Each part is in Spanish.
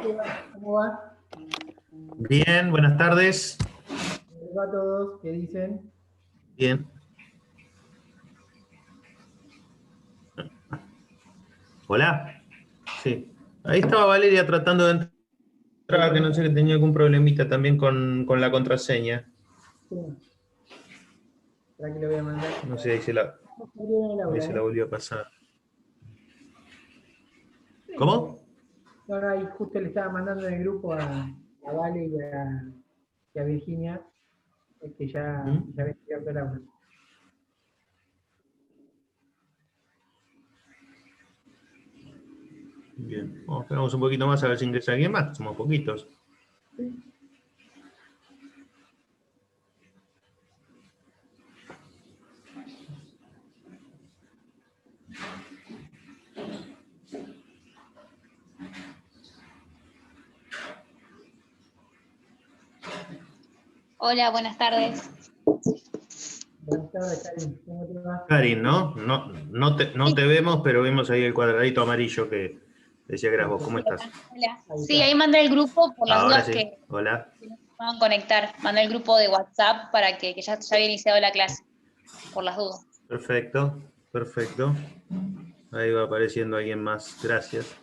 ¿Cómo va? Bien, buenas tardes. ¿Cómo va a todos? ¿Qué dicen? Bien. Hola. Sí. Ahí estaba Valeria tratando de entrar, que no sé, que tenía algún problemita también con la contraseña. Sí. ¿Para qué le voy a mandar? No sé, ahí se la, Abrió en el ahí aula, se la ¿eh? volvió a pasar. Sí, ¿Cómo? no, ahí justo le estaba mandando en el grupo a Vale y a Virginia, que ya ¿Mm? había estudiado el aula. Bien. Bueno, esperamos un poquito más a ver si ingresa alguien más. Somos poquitos. Sí. Hola, buenas tardes. Buenas tardes, Karin. ¿Cómo te va? Karin, ¿no? No te vemos, pero vemos ahí el cuadradito amarillo que decía que eras vos. ¿Cómo estás? Hola. Ahí Sí, está. ahí mandé el grupo por las Ahora dudas sí. Hola. que no se puedan conectar. Mandé el grupo de WhatsApp para que ya había iniciado la clase, por las dudas. Perfecto. Perfecto. Ahí va apareciendo alguien más. Gracias.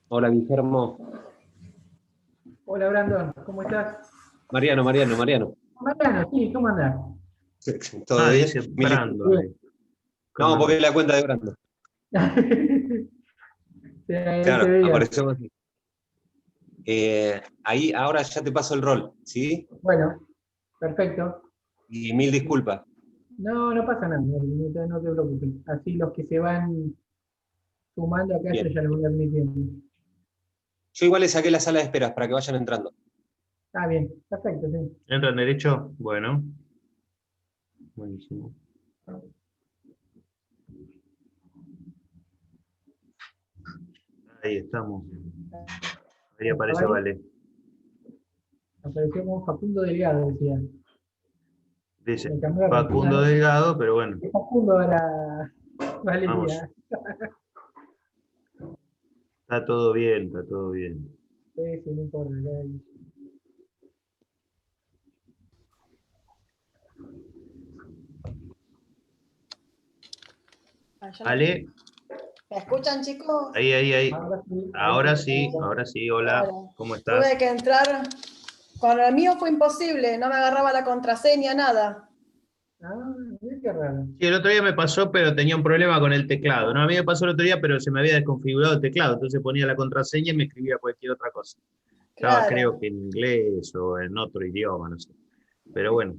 Hola, Guillermo. Hola, Brandon. ¿Cómo estás? Mariano. Mariano, sí, ¿cómo andás? ¿Todo Ah, bien? dice Brandon ahí. No, ¿Cómo porque no? es la cuenta de Brando. Sí, ahí te Claro, veía. apareció así. Ahí, ahora ya te paso el rol, ¿sí? Bueno, perfecto. Y mil disculpas. No, no pasa nada, no te preocupes. Así los que se van sumando acá, yo Bien. ya los voy admitiendo. Yo igual le saqué la sala de esperas para que vayan entrando. Ah, bien, perfecto, sí. ¿Entran derecho? Bueno. Buenísimo. Ahí estamos. Ahí aparece Vale, Vale. apareció como Facundo Delgado, decía. Dice Me cambiaron. Facundo Delgado, pero bueno, Es Facundo ahora, vamos. Valeria. Está todo bien, está todo bien. Sí, sí, no importa. Vale, ¿Me escuchan, chicos? ahí. Ahora sí, ahí sí Ahora te sí, escucho. ahora sí, hola, Bueno, ¿cómo estás? tuve que entrar. Con el mío fue imposible, no me agarraba la contraseña, nada. Ah, mira qué raro. Sí, el otro día me pasó, pero tenía un problema con el teclado. No, a mí me pasó el otro día, pero se me había desconfigurado el teclado, entonces ponía la contraseña y me escribía cualquier otra cosa. Estaba creo Claro. que en inglés o en otro idioma, no sé. Pero bueno,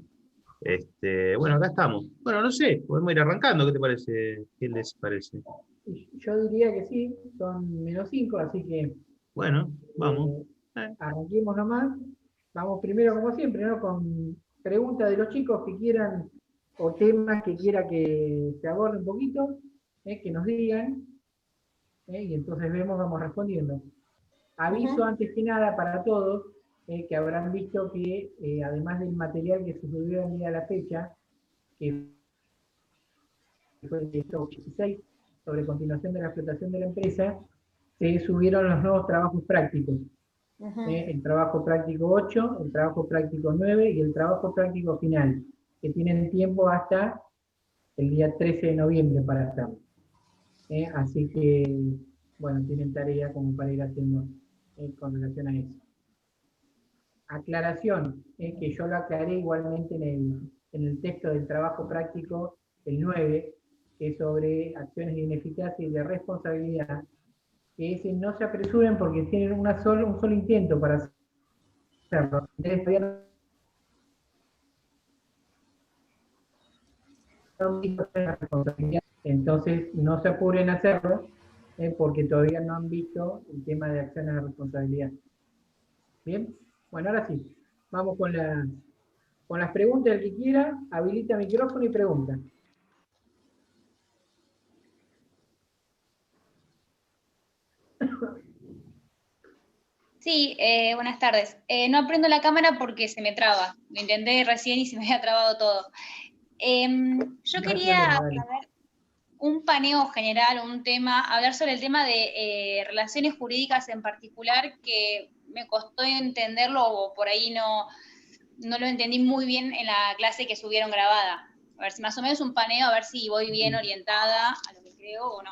bueno, acá estamos. Bueno, no sé, podemos ir arrancando, ¿qué te parece? ¿Qué les parece? Y yo diría que sí, son -5, así que Bueno, vamos. eh, arranquemos nomás. Vamos primero, como siempre, ¿no? Con preguntas de los chicos que quieran o temas que quiera que se aborde un poquito, que nos digan, y entonces vamos respondiendo. Aviso Ujú. antes que nada para todos que habrán visto que además del material que se subió el día de la fecha, que fue el 16 sobre continuación de la explotación de la empresa, se subieron los nuevos trabajos prácticos. Ujú. El trabajo práctico 8, el trabajo práctico 9 y el trabajo práctico final, que tienen tiempo hasta el día 13 de noviembre para hacerlo. Así que, bueno, tienen tarea como para ir haciendo con relación a eso. Aclaración, que yo lo aclaré igualmente en el texto del trabajo práctico, el 9, que es sobre acciones de ineficacia y de responsabilidad, que ese no se apresuren porque tienen un solo intento para hacerlo. Entonces no se apuren a hacerlo porque todavía no han visto el tema de acciones de responsabilidad. Bien, bueno, ahora sí, vamos con las preguntas. El que quiera, habilita micrófono y pregunta. Sí, buenas tardes. No aprendo la cámara porque se me traba. Lo intenté recién y se me había trabado todo. Yo No hay quería problema, dale. saber un paneo general, un tema, hablar sobre el tema de relaciones jurídicas en particular, que me costó entenderlo o por ahí no lo entendí muy bien en la clase que subieron grabada. A ver si más o menos un paneo, a ver si voy bien orientada a lo que creo o no.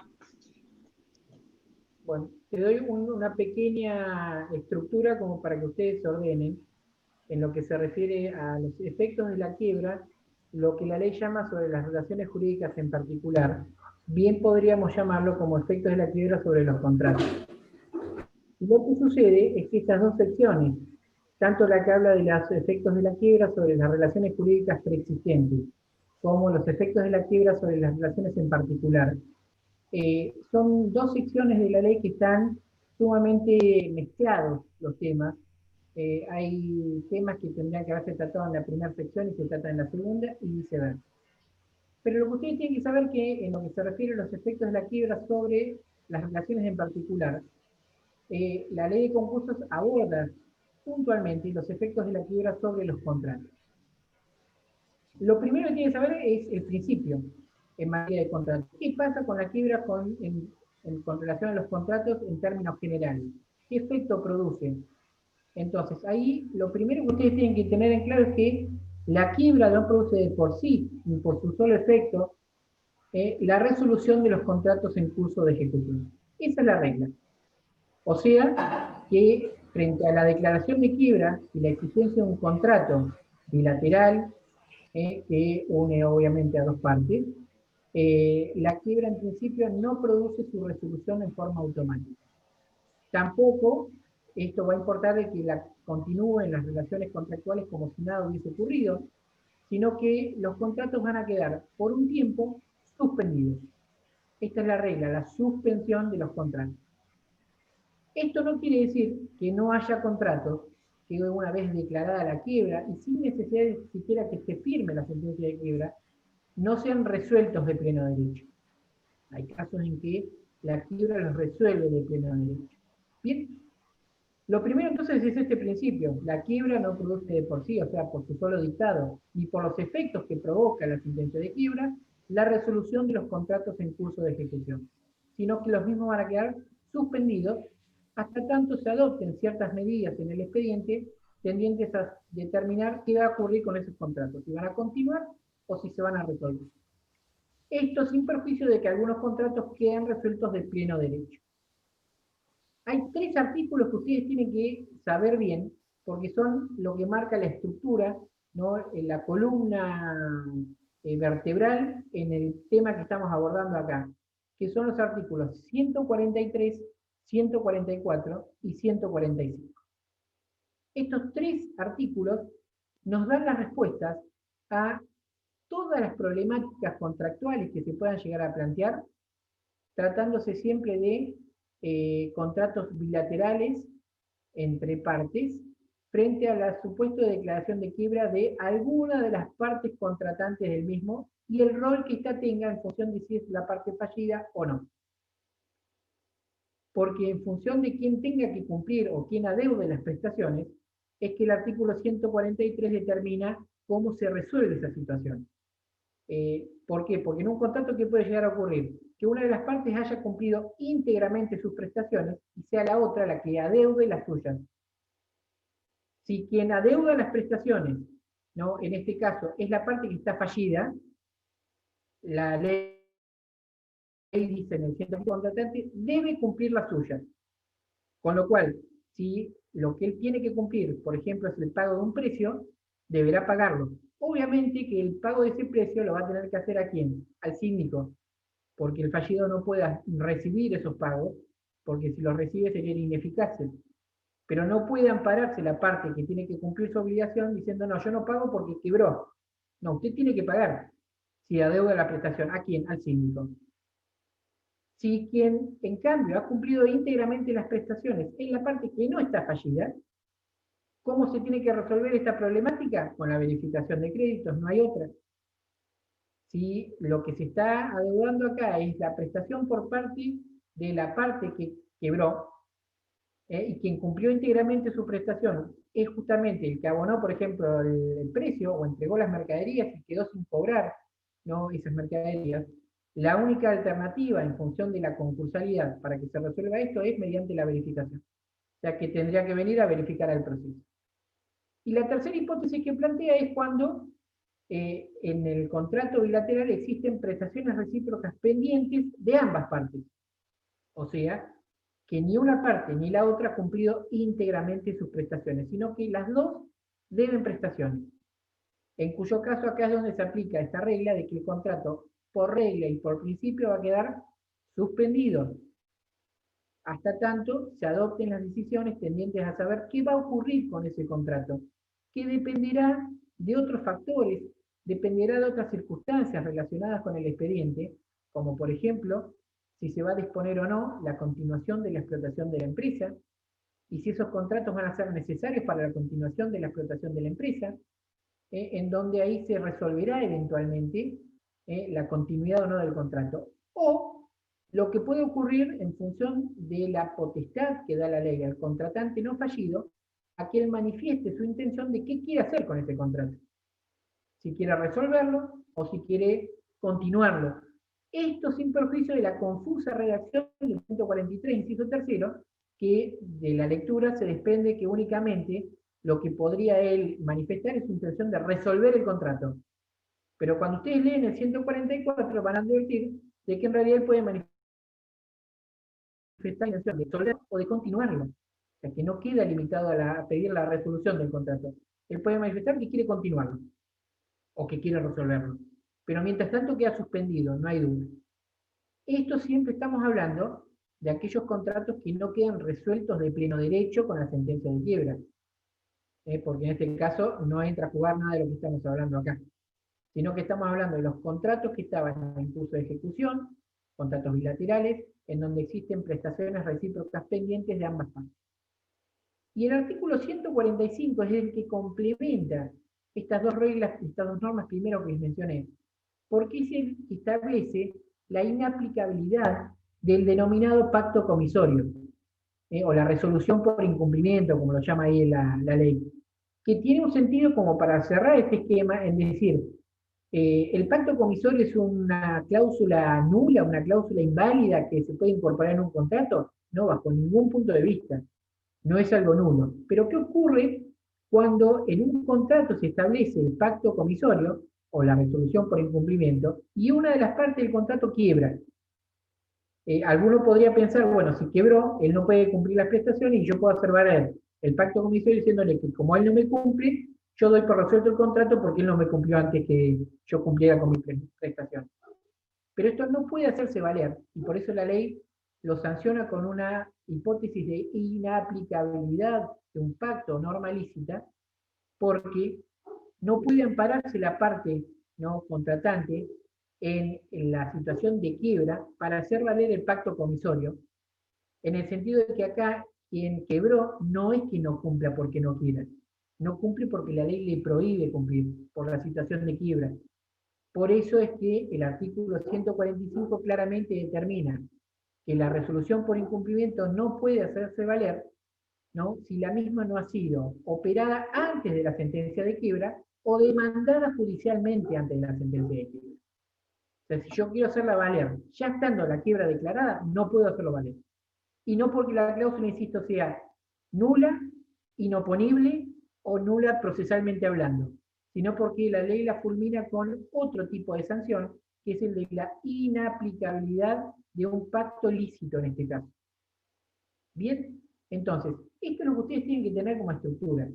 Bueno, te doy una pequeña estructura como para que ustedes se ordenen en lo que se refiere a los efectos de la quiebra, lo que la ley llama sobre las relaciones jurídicas en particular, bien podríamos llamarlo como efectos de la quiebra sobre los contratos. Y lo que sucede es que estas dos secciones, tanto la que habla de los efectos de la quiebra sobre las relaciones jurídicas preexistentes, como los efectos de la quiebra sobre las relaciones en particular, son dos secciones de la ley que están sumamente mezclados los temas. Hay temas que tendrían que haberse tratado en la primera sección y se tratan en la segunda y viceversa. Pero lo que ustedes tienen que saber que en lo que se refiere a los efectos de la quiebra sobre las relaciones en particular, la ley de concursos aborda puntualmente los efectos de la quiebra sobre los contratos. Lo primero que tienen que saber es el principio en materia de contratos. ¿Qué pasa con la quiebra con relación a los contratos en términos generales? ¿Qué efecto produce? Entonces, ahí lo primero que ustedes tienen que tener en claro es que la quiebra no produce de por sí, ni por su solo efecto, la resolución de los contratos en curso de ejecución. Esa es la regla. O sea, que frente a la declaración de quiebra y la existencia de un contrato bilateral, que une obviamente a dos partes, la quiebra en principio no produce su resolución en forma automática. Tampoco esto va a importar de que continúen las relaciones contractuales como si nada hubiese ocurrido, sino que los contratos van a quedar por un tiempo suspendidos. Esta es la regla, la suspensión de los contratos. Esto no quiere decir que no haya contratos que una vez declarada la quiebra y sin necesidad de siquiera que se firme la sentencia de quiebra, no sean resueltos de pleno derecho. Hay casos en que la quiebra los resuelve de pleno derecho. Bien, lo primero entonces es este principio. La quiebra no produce de por sí, o sea, por su solo dictado, ni por los efectos que provoca la sentencia de quiebra, la resolución de los contratos en curso de ejecución, sino que los mismos van a quedar suspendidos hasta tanto se adopten ciertas medidas en el expediente tendientes a determinar qué va a ocurrir con esos contratos, si van a continuar o si se van a resolver. Esto sin perjuicio de que algunos contratos quedan resueltos de pleno derecho. Hay tres artículos que ustedes tienen que saber bien, porque son lo que marca la estructura, ¿no? En la columna vertebral en el tema que estamos abordando acá, que son los artículos 143, 144 y 145. Estos tres artículos nos dan las respuestas a todas las problemáticas contractuales que se puedan llegar a plantear, tratándose siempre de contratos bilaterales entre partes, frente a la supuesta declaración de quiebra de alguna de las partes contratantes del mismo y el rol que ésta tenga en función de si es la parte fallida o no. Porque en función de quién tenga que cumplir o quién adeude las prestaciones, es que el artículo 143 determina cómo se resuelve esa situación. ¿Por qué? Porque en un contrato, ¿qué puede llegar a ocurrir? Que una de las partes haya cumplido íntegramente sus prestaciones y sea la otra la que adeude las suyas. Si quien adeuda las prestaciones, ¿no? En este caso, es la parte que está fallida, la ley dice en el 100% contratante, debe cumplir las suyas. Con lo cual, si lo que él tiene que cumplir, por ejemplo, es el pago de un precio, deberá pagarlo. Obviamente que el pago de ese precio lo va a tener que hacer ¿a quién? Al síndico, porque el fallido no pueda recibir esos pagos, porque si los recibe serían ineficaces. Pero no puede ampararse la parte que tiene que cumplir su obligación diciendo, no, yo no pago porque quebró. No, usted tiene que pagar si adeuda la prestación. ¿A quién? Al síndico. Si quien, en cambio, ha cumplido íntegramente las prestaciones en la parte que no está fallida, ¿cómo se tiene que resolver esta problemática? Con la verificación de créditos, no hay otra. Si lo que se está adeudando acá es la prestación por parte de la parte que quebró, y quien cumplió íntegramente su prestación es justamente el que abonó, por ejemplo, el precio o entregó las mercaderías y quedó sin cobrar, ¿no?, esas mercaderías, la única alternativa en función de la concursalidad para que se resuelva esto es mediante la verificación. O sea que tendría que venir a verificar el proceso. Y la tercera hipótesis que plantea es cuando en el contrato bilateral existen prestaciones recíprocas pendientes de ambas partes. O sea, que ni una parte ni la otra ha cumplido íntegramente sus prestaciones, sino que las dos deben prestaciones. En cuyo caso acá es donde se aplica esta regla de que el contrato, por regla y por principio, va a quedar suspendido hasta tanto se adopten las decisiones tendientes a saber qué va a ocurrir con ese contrato, que dependerá de otros factores, dependerá de otras circunstancias relacionadas con el expediente, como por ejemplo, si se va a disponer o no la continuación de la explotación de la empresa, y si esos contratos van a ser necesarios para la continuación de la explotación de la empresa, en donde ahí se resolverá eventualmente la continuidad o no del contrato. O lo que puede ocurrir en función de la potestad que da la ley al contratante no fallido, a que él manifieste su intención de qué quiere hacer con ese contrato. Si quiere resolverlo o si quiere continuarlo. Esto sin perjuicio de la confusa redacción del 143, inciso tercero, que de la lectura se desprende que únicamente lo que podría él manifestar es su intención de resolver el contrato. Pero cuando ustedes leen el 144 van a advertir de que en realidad él puede manifestar la intención de resolver o de continuarlo. O sea, que no queda limitado a pedir la resolución del contrato. Él puede manifestar que quiere continuarlo o que quiere resolverlo. Pero mientras tanto queda suspendido, no hay duda. Esto siempre estamos hablando de aquellos contratos que no quedan resueltos de pleno derecho con la sentencia de quiebra. Porque en este caso no entra a jugar nada de lo que estamos hablando acá, sino que estamos hablando de los contratos que estaban en curso de ejecución, contratos bilaterales, en donde existen prestaciones recíprocas pendientes de ambas partes. Y el artículo 145 es el que complementa estas dos reglas, estas dos normas primero que les mencioné, porque es el que establece la inaplicabilidad del denominado pacto comisorio, o la resolución por incumplimiento, como lo llama ahí la ley, que tiene un sentido como para cerrar este esquema, en decir, el pacto comisorio es una cláusula nula, una cláusula inválida que se puede incorporar en un contrato, no, bajo ningún punto de vista, no es algo nulo. Pero ¿qué ocurre cuando en un contrato se establece el pacto comisorio, o la resolución por incumplimiento, y una de las partes del contrato quiebra? Alguno podría pensar, bueno, si quebró, él no puede cumplir las prestaciones y yo puedo hacer valer el pacto comisorio diciéndole que como él no me cumple, yo doy por resuelto el contrato porque él no me cumplió antes que yo cumpliera con mi prestación. Pero esto no puede hacerse valer, y por eso la ley lo sanciona con una hipótesis de inaplicabilidad de un pacto o norma lícita, porque no puede ampararse la parte no contratante en la situación de quiebra para hacer valer el pacto comisorio, en el sentido de que acá quien quebró no es que no cumpla porque no quiera, no cumple porque la ley le prohíbe cumplir por la situación de quiebra. Por eso es que el artículo 145 claramente determina que la resolución por incumplimiento no puede hacerse valer, ¿no?, si la misma no ha sido operada antes de la sentencia de quiebra o demandada judicialmente antes de la sentencia de quiebra. O sea, si yo quiero hacerla valer, ya estando la quiebra declarada, no puedo hacerlo valer. Y no porque la cláusula, insisto, sea nula, inoponible o nula procesalmente hablando, sino porque la ley la fulmina con otro tipo de sanción, que es el de la inaplicabilidad de un pacto lícito en este caso. Bien, entonces, esto es lo que ustedes tienen que tener como estructura.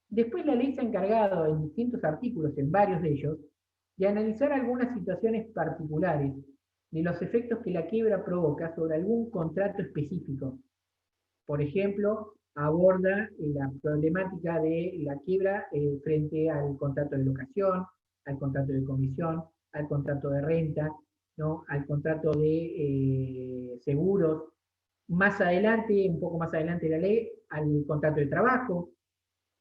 Después la ley se ha encargado en distintos artículos, en varios de ellos, de analizar algunas situaciones particulares de los efectos que la quiebra provoca sobre algún contrato específico. Por ejemplo, aborda la problemática de la quiebra frente al contrato de locación, al contrato de comisión, al contrato de renta, ¿no?, al contrato de seguros. Más adelante, un poco más adelante de la ley, al contrato de trabajo,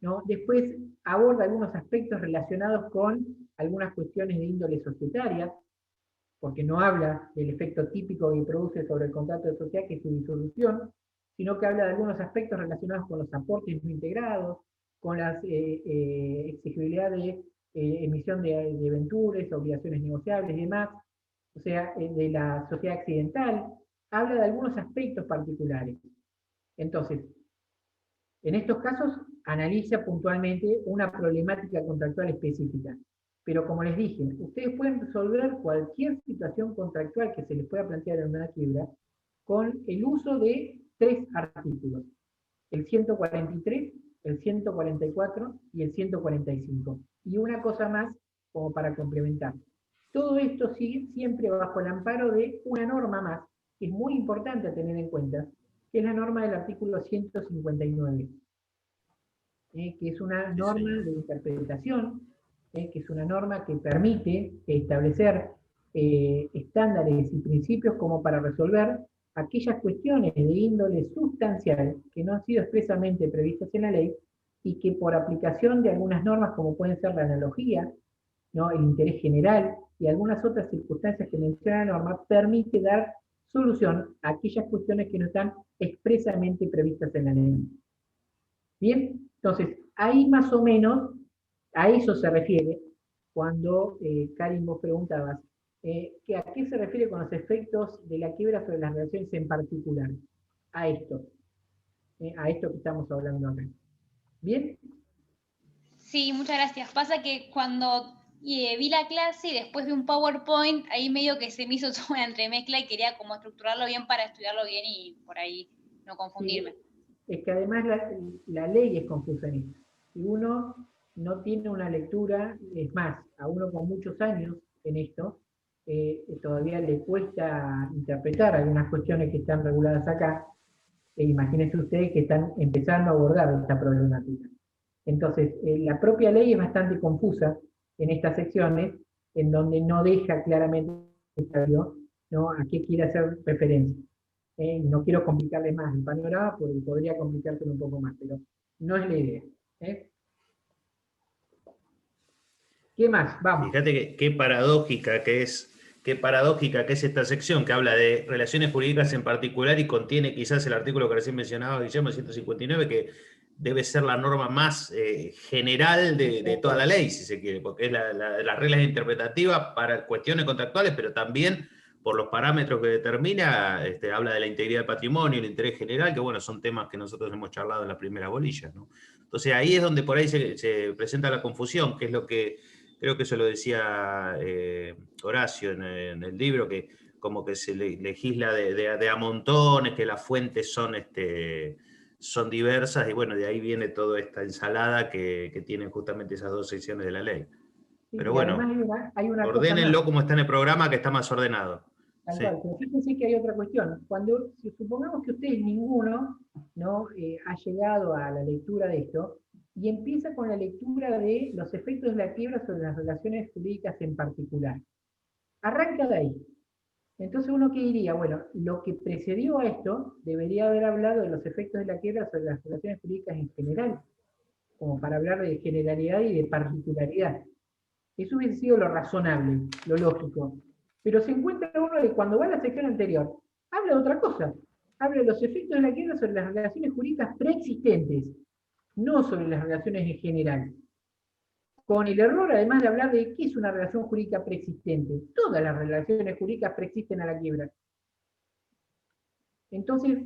¿no? Después aborda algunos aspectos relacionados con algunas cuestiones de índole societaria, porque no habla del efecto típico que produce sobre el contrato de sociedad, que es su disolución, sino que habla de algunos aspectos relacionados con los aportes no integrados, con la exigibilidad de emisión de ventures, obligaciones negociables y demás, o sea, de la sociedad accidental, habla de algunos aspectos particulares. Entonces, en estos casos, analiza puntualmente una problemática contractual específica. Pero como les dije, ustedes pueden resolver cualquier situación contractual que se les pueda plantear en una quiebra con el uso de 3 artículos: el 143, el 144 y el 145. Y una cosa más como para complementar. Todo esto sigue siempre bajo el amparo de una norma más, que es muy importante a tener en cuenta, que es la norma del artículo 159, que es una norma de interpretación, que es una norma que permite establecer estándares y principios como para resolver aquellas cuestiones de índole sustancial que no han sido expresamente previstas en la ley y que por aplicación de algunas normas, como pueden ser la analogía, ¿no?, el interés general y algunas otras circunstancias que menciona la norma, permite dar solución a aquellas cuestiones que no están expresamente previstas en la ley. Bien, entonces, ahí más o menos a eso se refiere cuando, Karin, vos preguntabas, ¿a qué se refiere con los efectos de la quiebra sobre las relaciones en particular? A esto que estamos hablando acá. ¿Bien? Sí, muchas gracias. Pasa que cuando vi la clase y después de un PowerPoint, ahí medio que se me hizo toda una entremezcla y quería como estructurarlo bien para estudiarlo bien y por ahí no confundirme. Sí, es que además la ley es confusa en esto. Si uno no tiene una lectura, es más, a uno con muchos años en esto, todavía le cuesta interpretar algunas cuestiones que están reguladas acá. Imagínense ustedes que están empezando a abordar esta problemática. Entonces, la propia ley es bastante confusa en estas secciones, en donde no deja claramente, ¿no?, a qué quiere hacer referencia. No quiero complicarle más el panorama, porque podría complicárselo un poco más, pero no es la idea. ¿Qué más? Vamos. Fíjate qué paradójica que es esta sección que habla de relaciones jurídicas en particular y contiene quizás el artículo que recién mencionaba Guillermo, 159, que debe ser la norma más general de toda la ley, si se quiere, porque es las reglas interpretativas para cuestiones contractuales, pero también por los parámetros que determina, habla de la integridad del patrimonio, el interés general, que bueno, son temas que nosotros hemos charlado en las primeras bolillas, ¿no? Entonces ahí es donde por ahí se presenta la confusión, que es lo que creo que eso lo decía Horacio en el libro, que como que se legisla de a montones, que las fuentes son diversas, y bueno, de ahí viene toda esta ensalada que tienen justamente esas dos secciones de la ley. Sí, Pero y bueno, además hay una cosa ordénenlo más. como está en el programa, que está más ordenado. Tal Sí. cual, pero fíjense que hay otra cuestión. Si supongamos que ustedes ninguno, ¿no?, ha llegado a la lectura de esto, y empieza con la lectura de los efectos de la quiebra sobre las relaciones jurídicas en particular. Arranca de ahí. Entonces uno que diría, bueno, lo que precedió a esto debería haber hablado de los efectos de la quiebra sobre las relaciones jurídicas en general, como para hablar de generalidad y de particularidad. Eso hubiese sido lo razonable, lo lógico. Pero se encuentra uno de cuando va a la sección anterior, habla de otra cosa. Habla de los efectos de la quiebra sobre las relaciones jurídicas preexistentes, no sobre las relaciones en general. Con el error, además de hablar de qué es una relación jurídica preexistente. Todas las relaciones jurídicas preexisten a la quiebra. Entonces,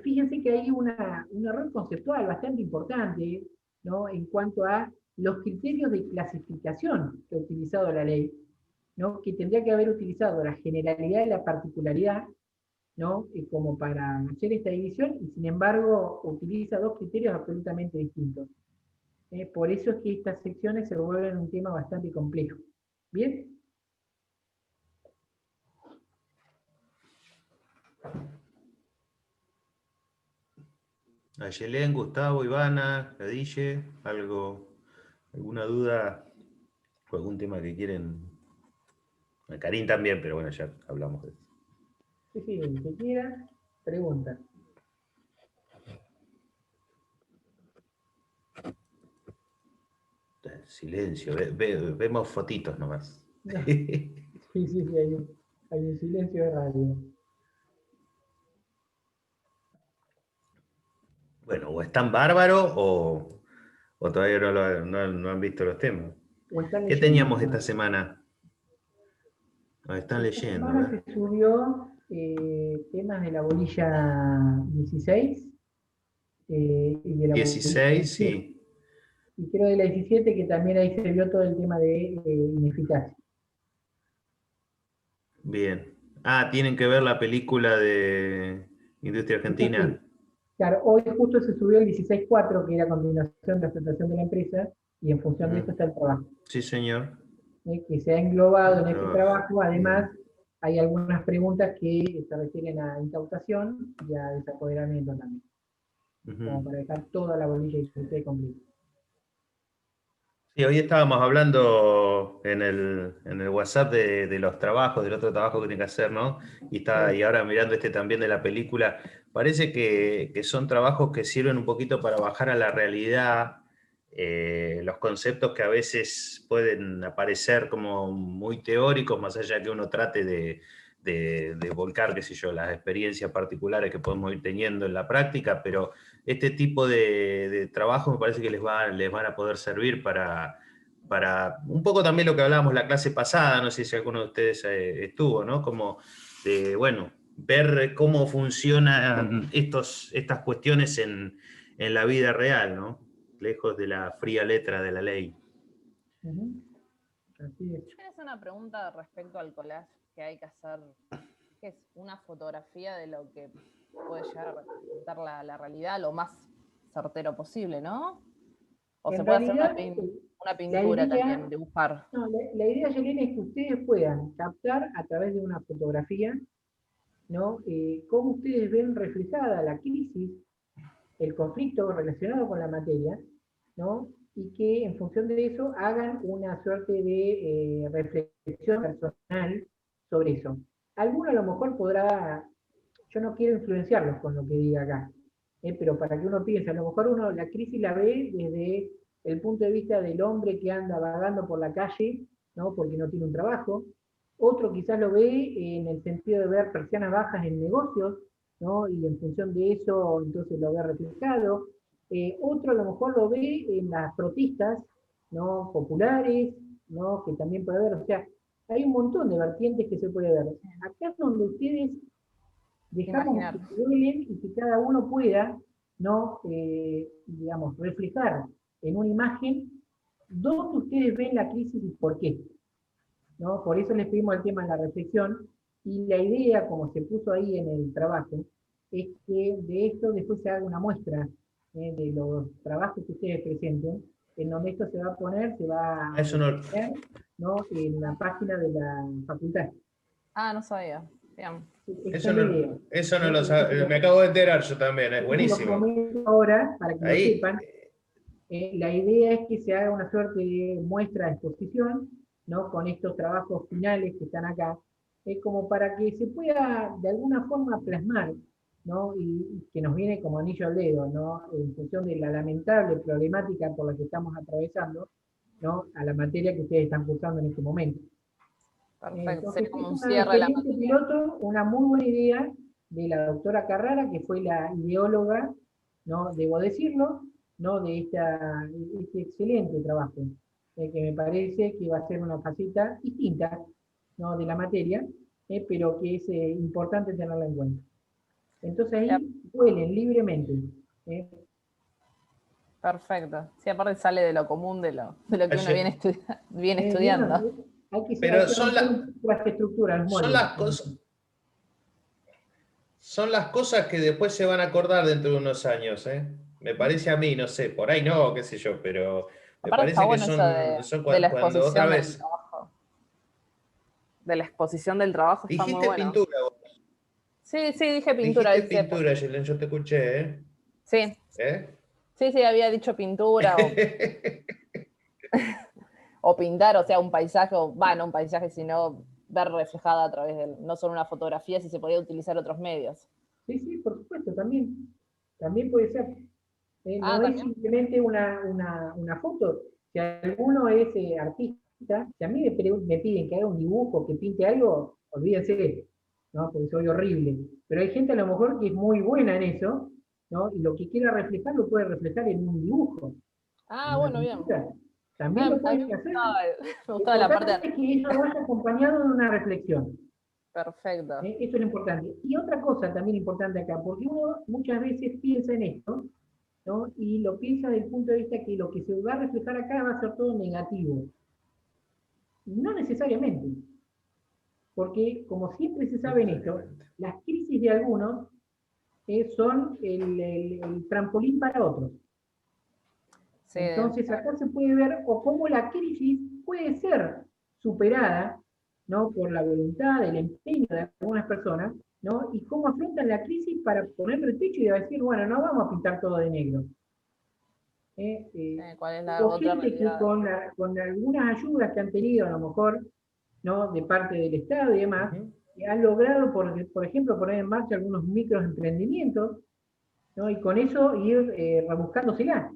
fíjense que hay un error conceptual bastante importante, ¿no?, en cuanto a los criterios de clasificación que ha utilizado la ley, ¿no?, que tendría que haber utilizado la generalidad y la particularidad, ¿no?, como para hacer esta división, y sin embargo utiliza dos criterios absolutamente distintos. Por eso es que estas secciones se vuelven un tema bastante complejo. ¿Bien? Ayelén, Gustavo, Ivana, Cadille, alguna duda o algún tema que quieren. Karim también, pero bueno, ya hablamos de eso. Sí, el que quiera, pregunta. Silencio, vemos fotitos nomás. No. Sí, hay un silencio de radio. Bueno, o están bárbaros o todavía no han visto los temas. O están ¿Qué leyendo. teníamos esta semana? Nos están Esta leyendo. semana se subió temas de la bolilla 16 y de la 16, sí. y creo de la 17, que también ahí se vio todo el tema de ineficacia. Bien. Ah, tienen que ver la película de Industria Argentina. Claro, hoy justo se subió el 16.4, que era a continuación de la presentación de la empresa, y en función de esto está el trabajo. Sí, señor. Que se ha englobado en este Trabajo. trabajo. Además, hay algunas preguntas que se refieren a incautación y a desapoderamiento también, como para dejar toda la bolilla y completa. Sí, hoy estábamos hablando en el WhatsApp de los trabajos, del otro trabajo que tiene que hacer, ¿no? Y ahora mirando este también de la película, parece que son trabajos que sirven un poquito para bajar a la realidad los conceptos que a veces pueden aparecer como muy teóricos, más allá que uno trate de volcar, qué sé yo, las experiencias particulares que podemos ir teniendo en la práctica, pero este tipo de trabajo me parece que les van a poder servir para un poco también lo que hablábamos la clase pasada, no sé si alguno de ustedes estuvo, ¿no? Como de, bueno, ver cómo funcionan estas cuestiones en la vida real, ¿no? Lejos de la fría letra de la ley. Así es. Yo quería hacer una pregunta respecto al collage que hay que hacer, que es una fotografía de lo que puede llegar a representar la realidad lo más certero posible, ¿no? O En se puede hacer realidad, una pintura idea, también, dibujar. No, la idea, Yelena, es que ustedes puedan captar a través de una fotografía, ¿no? Cómo ustedes ven reflejada la crisis, el conflicto relacionado con la materia, ¿no? Y que en función de eso hagan una suerte de reflexión personal sobre eso. Alguno a lo mejor podrá, yo no quiero influenciarlos con lo que diga acá, pero para que uno piense, a lo mejor uno la crisis la ve desde el punto de vista del hombre que anda vagando por la calle, ¿no? Porque no tiene un trabajo. Otro quizás lo ve en el sentido de ver persianas bajas en negocios, ¿no? Y en función de eso, entonces lo ve reflejado. Otro a lo mejor lo ve en las protestas, ¿no? Populares, ¿no? Que también puede haber, o sea, hay un montón de vertientes que se puede ver. Acá es donde ustedes dejamos Imaginar. que se duelen y que cada uno pueda, ¿no? Digamos, reflejar en una imagen dónde ustedes ven la crisis y por qué, ¿no? Por eso les pedimos el tema de la reflexión, y la idea, como se puso ahí en el trabajo, es que de esto después se haga una muestra de los trabajos que ustedes presenten, en donde esto se va a poner, se va a Eso no, poner, ¿no? En la página de la facultad. Ah, no sabía. Bien. eso no lo sabe, me acabo de enterar yo también, es Lo buenísimo. comento ahora para que Ahí. lo sepan. La idea es que se haga una suerte de muestra de exposición, ¿no? Con estos trabajos finales que están acá, como para que se pueda de alguna forma plasmar, ¿no? Y que nos viene como anillo al dedo, ¿no? En función de la lamentable problemática por la que estamos atravesando, ¿no? A la materia que ustedes están cursando en este momento. Perfecto. Entonces, Sería como es un una cierre de la experiencia materia. piloto, una muy buena idea de la doctora Carrara, que fue la ideóloga, ¿no? Debo decirlo, ¿no? De este excelente trabajo, que me parece que va a ser una faceta distinta, ¿no? De la materia, pero que es importante tenerla en cuenta. Entonces ahí vuelen libremente. Perfecto. Sí, aparte sale de lo común, de lo que uno viene estudiando. Hay que Pero las estructuras, son las cosas que después se van a acordar dentro de unos años, ¿eh? Me parece a mí, no sé, por ahí no, qué sé yo, pero me Aparte está parece que bueno eso son de la cuando otra exposición del vez... trabajo. De la exposición del trabajo está muy Dijiste bueno. pintura vos. Sí, dije pintura. Dijiste pintura, Yelen, yo te escuché, ¿eh? Sí. ¿Eh? Sí, había dicho pintura o pintar, o sea, un paisaje, no un paisaje, sino ver reflejada a través de, no solo una fotografía, si se podía utilizar otros medios. Sí, por supuesto, también. También puede ser. No es ¿también? simplemente una foto. Si alguno es artista, si a mí me piden que haga un dibujo, que pinte algo, olvídense, ¿no? Porque soy horrible. Pero hay gente a lo mejor que es muy buena en eso, ¿no? Y lo que quiera reflejar lo puede reflejar en un dibujo, en una Bueno, bien. pintura. También lo A mí pueden me hacer. gustaba la parte Importante es que eso vaya acompañado de una reflexión. perfecta. Eso es lo importante. Y otra cosa también importante acá, porque uno muchas veces piensa en esto, ¿no? Y lo piensa desde el punto de vista que lo que se va a reflejar acá va a ser todo negativo. No necesariamente, porque como siempre se sabe en esto, las crisis de algunos son el trampolín para otros. Sí, Entonces acá se puede ver o cómo la crisis puede ser superada, ¿no? Por la voluntad, el empeño de algunas personas, ¿no? Y cómo afrontan la crisis para ponerle el pecho y decir, bueno, no vamos a pintar todo de negro. ¿cuál es la O otra gente que realidad? con algunas ayudas que han tenido, a lo mejor, ¿no? De parte del Estado y demás, han logrado, por ejemplo, poner en marcha algunos microemprendimientos, ¿no? Y con eso ir rebuscándosela.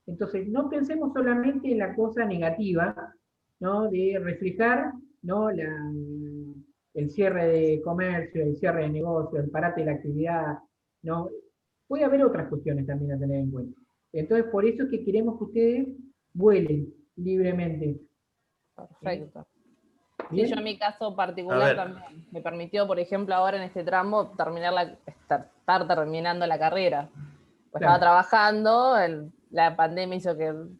Entonces, no pensemos solamente en la cosa negativa, ¿no? De reflejar, ¿no? El cierre de comercio, el cierre de negocios, el parate de la actividad, ¿no? Puede haber otras cuestiones también a tener en cuenta. Entonces, por eso es que queremos que ustedes vuelen libremente. Perfecto. Sí, ¿Bien? yo en mi caso A particular ver. también me permitió, por ejemplo, ahora en este tramo estar terminando la carrera. Pues Claro. estaba trabajando, la pandemia hizo que en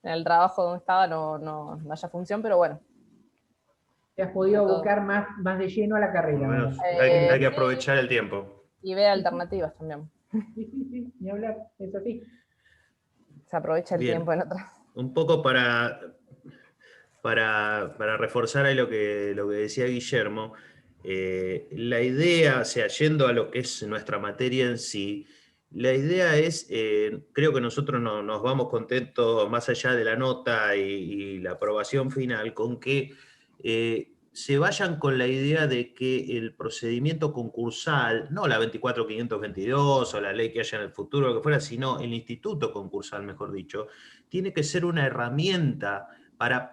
el trabajo donde estaba no haya función, pero bueno. Te has podido todo. abocar más de lleno a la Por carrera. lo menos ¿No? hay que Sí, aprovechar el tiempo. y ver alternativas también. Sí, ni hablar, es así. Se aprovecha el tiempo Bien. en otras. Un poco para reforzar ahí lo que decía Guillermo, la idea, o sea, yendo a lo que es nuestra materia en sí, la idea es, creo que nosotros nos vamos contentos más allá de la nota y la aprobación final, con que se vayan con la idea de que el procedimiento concursal, no la 24522 o la ley que haya en el futuro, lo que fuera, sino el instituto concursal, mejor dicho, tiene que ser una herramienta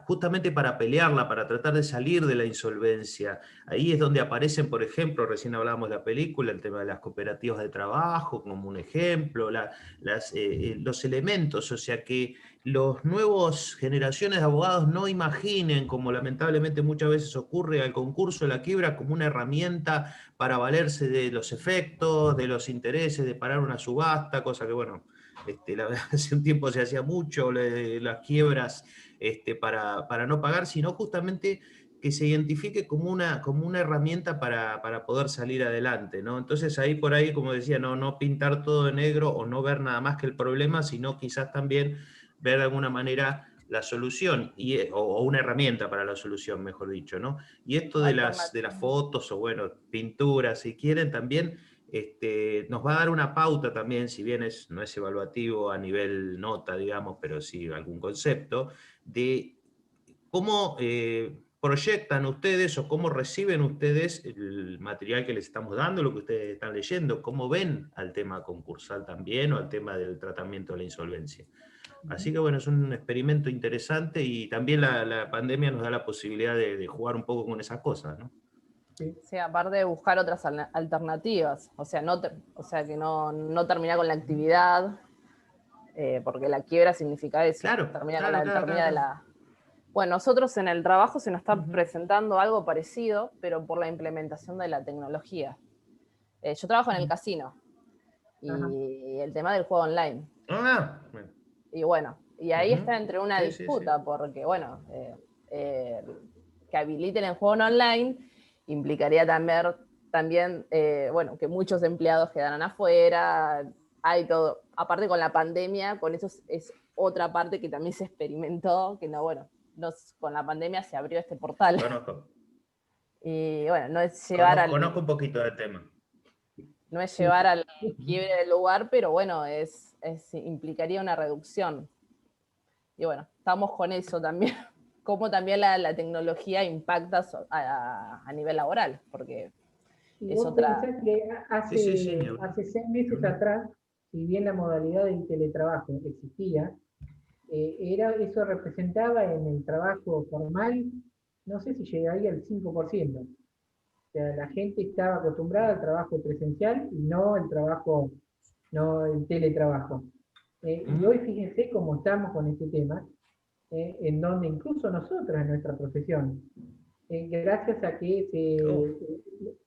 justamente para pelearla, para tratar de salir de la insolvencia. Ahí es donde aparecen, por ejemplo, recién hablábamos de la película, el tema de las cooperativas de trabajo como un ejemplo, los elementos, o sea que los nuevos generaciones de abogados no imaginen, como lamentablemente muchas veces ocurre, al concurso de la quiebra como una herramienta para valerse de los efectos, de los intereses, de parar una subasta, cosa que bueno, la verdad, hace un tiempo se hacía mucho, las quiebras para no pagar, sino justamente que se identifique como una herramienta para poder salir adelante, ¿no? Entonces ahí por ahí, como decía, no pintar todo de negro o no ver nada más que el problema, sino quizás también ver de alguna manera la solución, o una herramienta para la solución, mejor dicho, ¿no? Y esto de las fotos o, bueno, pinturas, si quieren, también nos va a dar una pauta también, si bien no es evaluativo a nivel nota, digamos, pero sí algún concepto, de cómo proyectan ustedes o cómo reciben ustedes el material que les estamos dando, lo que ustedes están leyendo, cómo ven al tema concursal también o al tema del tratamiento de la insolvencia. Así que bueno, es un experimento interesante y también la pandemia nos da la posibilidad de jugar un poco con esas cosas, ¿no? Sí, aparte de buscar otras alternativas, o sea, que no terminar con la actividad, porque la quiebra significa eso, termina de la... Bueno, nosotros en el trabajo se nos está presentando algo parecido, pero por la implementación de la tecnología. Yo trabajo en el casino, y el tema del juego online. Y bueno, y ahí está entre una disputa, porque bueno, que habiliten el juego online implicaría también bueno, que muchos empleados quedaran afuera, hay todo, aparte con la pandemia, con eso es otra parte que también se experimentó, que no, bueno, con la pandemia se abrió este portal. Conozco. Y bueno, no es llevar Conozco un poquito del tema. No es llevar al quiebre del lugar, pero bueno, implicaría una reducción. Y bueno, estamos con eso también, cómo también la tecnología impacta a nivel laboral, porque y es vos otra... pensás que hace 6 meses atrás, si bien la modalidad del teletrabajo existía, eso representaba en el trabajo formal, no sé si llegaría al 5%. O sea, la gente estaba acostumbrada al trabajo presencial y no al trabajo ¿no? El teletrabajo. Y hoy fíjense cómo estamos con este tema, en donde incluso nosotros en nuestra profesión, gracias a que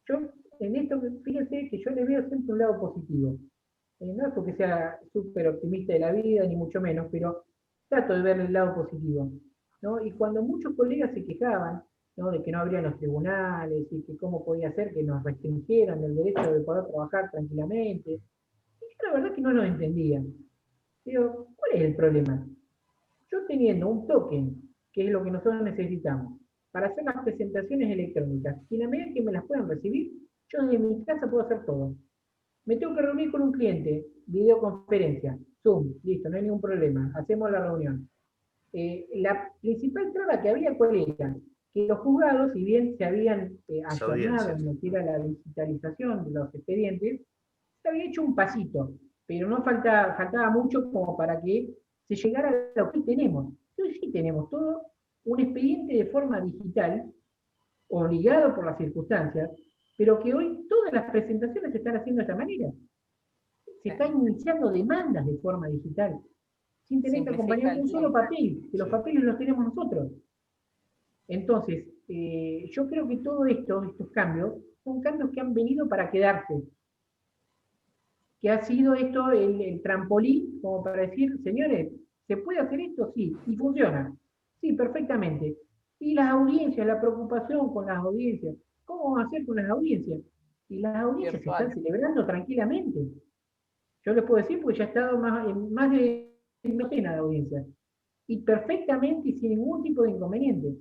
yo en esto, fíjense que yo le veo siempre un lado positivo. No es porque sea súper optimista de la vida, ni mucho menos, pero trato de ver el lado positivo, ¿no? Y cuando muchos colegas se quejaban, ¿no?, de que no habrían los tribunales y que cómo podía ser que nos restringieran el derecho de poder trabajar tranquilamente, y yo la verdad que no lo entendía. Digo, ¿cuál es el problema? Yo teniendo un token, que es lo que nosotros necesitamos, para hacer las presentaciones electrónicas, y en la medida que me las puedan recibir, yo desde mi casa puedo hacer todo. Me tengo que reunir con un cliente, videoconferencia, Zoom, listo, no hay ningún problema, hacemos la reunión. La principal traba que había, ¿cuál era? Que los juzgados, si bien se habían ayornado en lo que era la digitalización de los expedientes, se había hecho un pasito, pero no faltaba mucho como para que se llegara a lo que tenemos. Hoy sí tenemos todo un expediente de forma digital, obligado por las circunstancias, pero que hoy todas las presentaciones se están haciendo de esta manera. Se están iniciando demandas de forma digital, sin tener que acompañar un solo papel, que los papeles los tenemos nosotros. Entonces, yo creo que todo estos cambios, son cambios que han venido para quedarse. Que ha sido esto el trampolín, como para decir, señores, ¿se puede hacer esto? Sí, y funciona. Sí, perfectamente. Y las audiencias, la preocupación con las audiencias. ¿Cómo vamos a hacer con las audiencias? Y las audiencias se están celebrando tranquilamente. Yo les puedo decir porque ya he estado en más de una docena de audiencias. Y perfectamente y sin ningún tipo de inconveniente.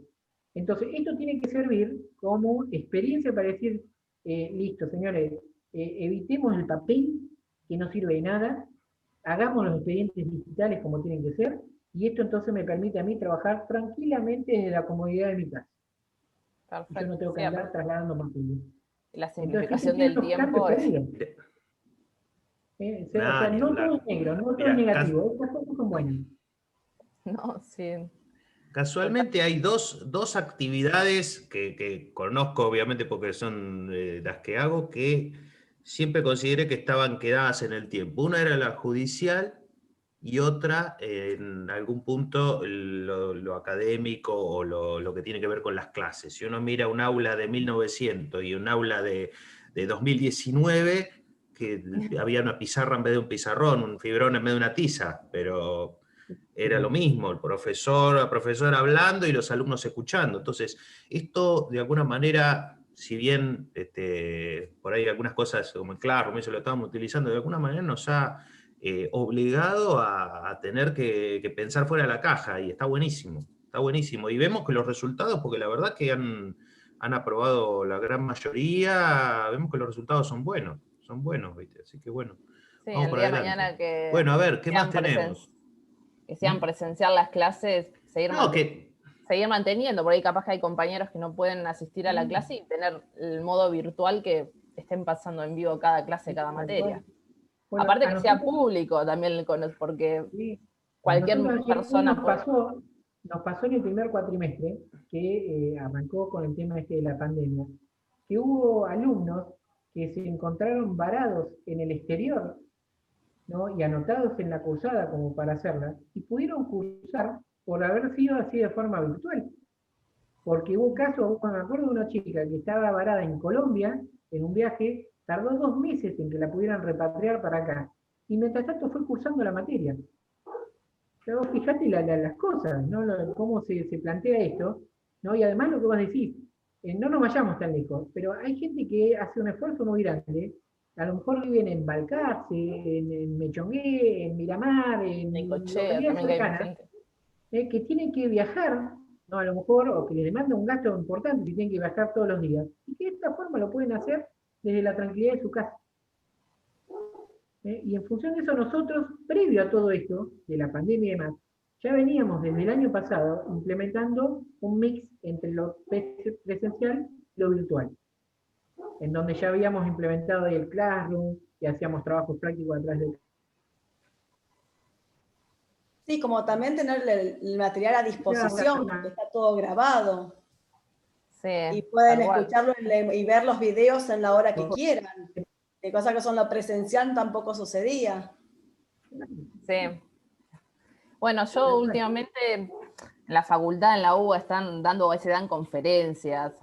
Entonces, esto tiene que servir como experiencia para decir, listo, señores, evitemos el papel, que no sirve de nada, hagamos los expedientes digitales como tienen que ser, y esto entonces me permite a mí trabajar tranquilamente desde la comodidad de mi casa. Perfecto. Yo no tengo que andar trasladando papeles. La simplificación del tiempo es... O sea, no todo es negro, no todo es negativo, estas cosas son buenas. No, sí. Casualmente hay dos actividades que conozco, obviamente, porque son las que hago, que siempre consideré que estaban quedadas en el tiempo. Una era la judicial y otra, en algún punto, lo académico o lo que tiene que ver con las clases. Si uno mira un aula de 1900 y un aula de 2019, que había una pizarra en vez de un pizarrón, un fibrón en vez de una tiza, pero era lo mismo, la profesora hablando y los alumnos escuchando. Entonces, esto de alguna manera, si bien por ahí algunas cosas como en Classroom, eso lo estábamos utilizando, de alguna manera nos ha obligado a tener que pensar fuera de la caja, y está buenísimo, está buenísimo. Y vemos que los resultados, porque la verdad que han aprobado la gran mayoría, vemos que los resultados son buenos, ¿viste? Así que bueno, sí, vamos el por día de adelante. mañana que... Bueno, a ver, ¿qué más tenemos? Que sean presencial las clases, seguir manteniendo, por ahí capaz que hay compañeros que no pueden asistir a la clase y tener el modo virtual que estén pasando en vivo cada clase, cada materia. Bueno, aparte que sea público también, porque sí, cualquier persona nos pasó en el primer cuatrimestre, que arrancó con el tema de la pandemia, que hubo alumnos que se encontraron varados en el exterior, ¿no?, y anotados en la cursada como para hacerla, y pudieron cursar por haber sido así de forma virtual. Porque hubo casos, me acuerdo de una chica que estaba varada en Colombia, en un viaje, tardó 2 meses en que la pudieran repatriar para acá, y mientras tanto fue cursando la materia. Pero fíjate las cosas, ¿no? Cómo se plantea esto, ¿no? Y además lo que vos decís, no nos vayamos tan lejos, pero hay gente que hace un esfuerzo muy grande. A lo mejor viven en Balcarce, en Mechongué, en Miramar, en localidades cercanas, que tienen que viajar, ¿no?, a lo mejor, o que les demanda un gasto importante, que tienen que viajar todos los días, y que de esta forma lo pueden hacer desde la tranquilidad de su casa. Y en función de eso nosotros, previo a todo esto, de la pandemia y demás, ya veníamos desde el año pasado implementando un mix entre lo presencial y lo virtual, en donde ya habíamos implementado el Classroom y hacíamos trabajos prácticos atrás del... Sí, como también tener el material a disposición, porque está todo grabado. Sí, y pueden escucharlo y ver los videos en la hora que quieran. Que cosa que eso en lo presencial tampoco sucedía. Sí. Bueno, yo últimamente en la facultad, en la U, se dan conferencias.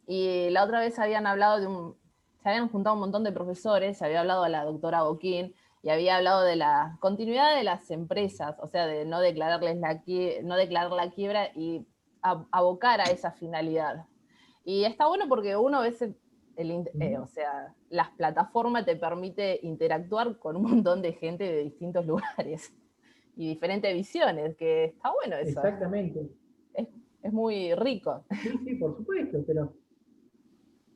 Y la otra vez habían hablado se habían juntado un montón de profesores, se había hablado a la doctora Boquín, y había hablado de la continuidad de las empresas, o sea, de no declarar la quiebra y abocar a esa finalidad. Y está bueno porque uno a veces, o sea, las plataformas te permite interactuar con un montón de gente de distintos lugares y diferentes visiones, que está bueno eso. Exactamente. Es muy rico. Sí, por supuesto, pero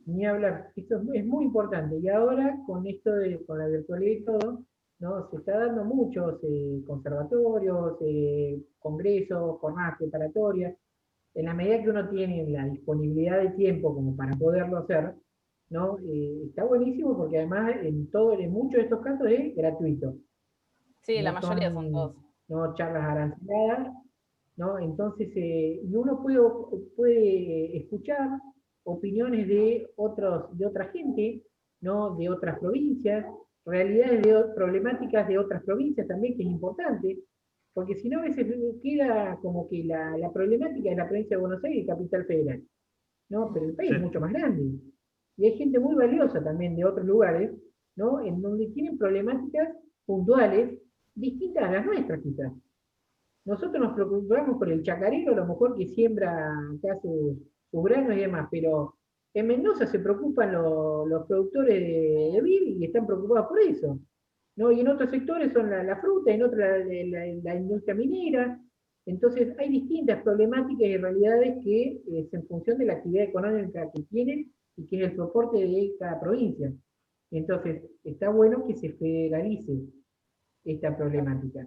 ni hablar. Esto es muy importante. Y ahora, con esto con la virtualidad y todo, ¿no? Se está dando muchos conservatorios, congresos, jornadas preparatorias. En la medida que uno tiene la disponibilidad de tiempo como para poderlo hacer, ¿no? Está buenísimo porque además en muchos de estos casos es gratuito. Sí, la No mayoría son todos. no charlas aranceladas, ¿no? Entonces, y uno puede escuchar opiniones de otra gente, ¿no? De otras provincias, realidades problemáticas de otras provincias también, que es importante, porque si no a veces queda como que la problemática de la provincia de Buenos Aires y Capital Federal, ¿no? Pero el país es mucho más grande. Y hay gente muy valiosa también de otros lugares, ¿no? En donde tienen problemáticas puntuales distintas a las nuestras quizás. Nosotros nos preocupamos por el chacarero, a lo mejor que siembra acá sus granos y demás, pero en Mendoza se preocupan los productores de vid y están preocupados por eso, ¿no? Y en otros sectores son la fruta, en otros la industria minera. Entonces hay distintas problemáticas y realidades que es en función de la actividad económica que tienen y que es el soporte de cada provincia. Entonces está bueno que se federalice esta problemática.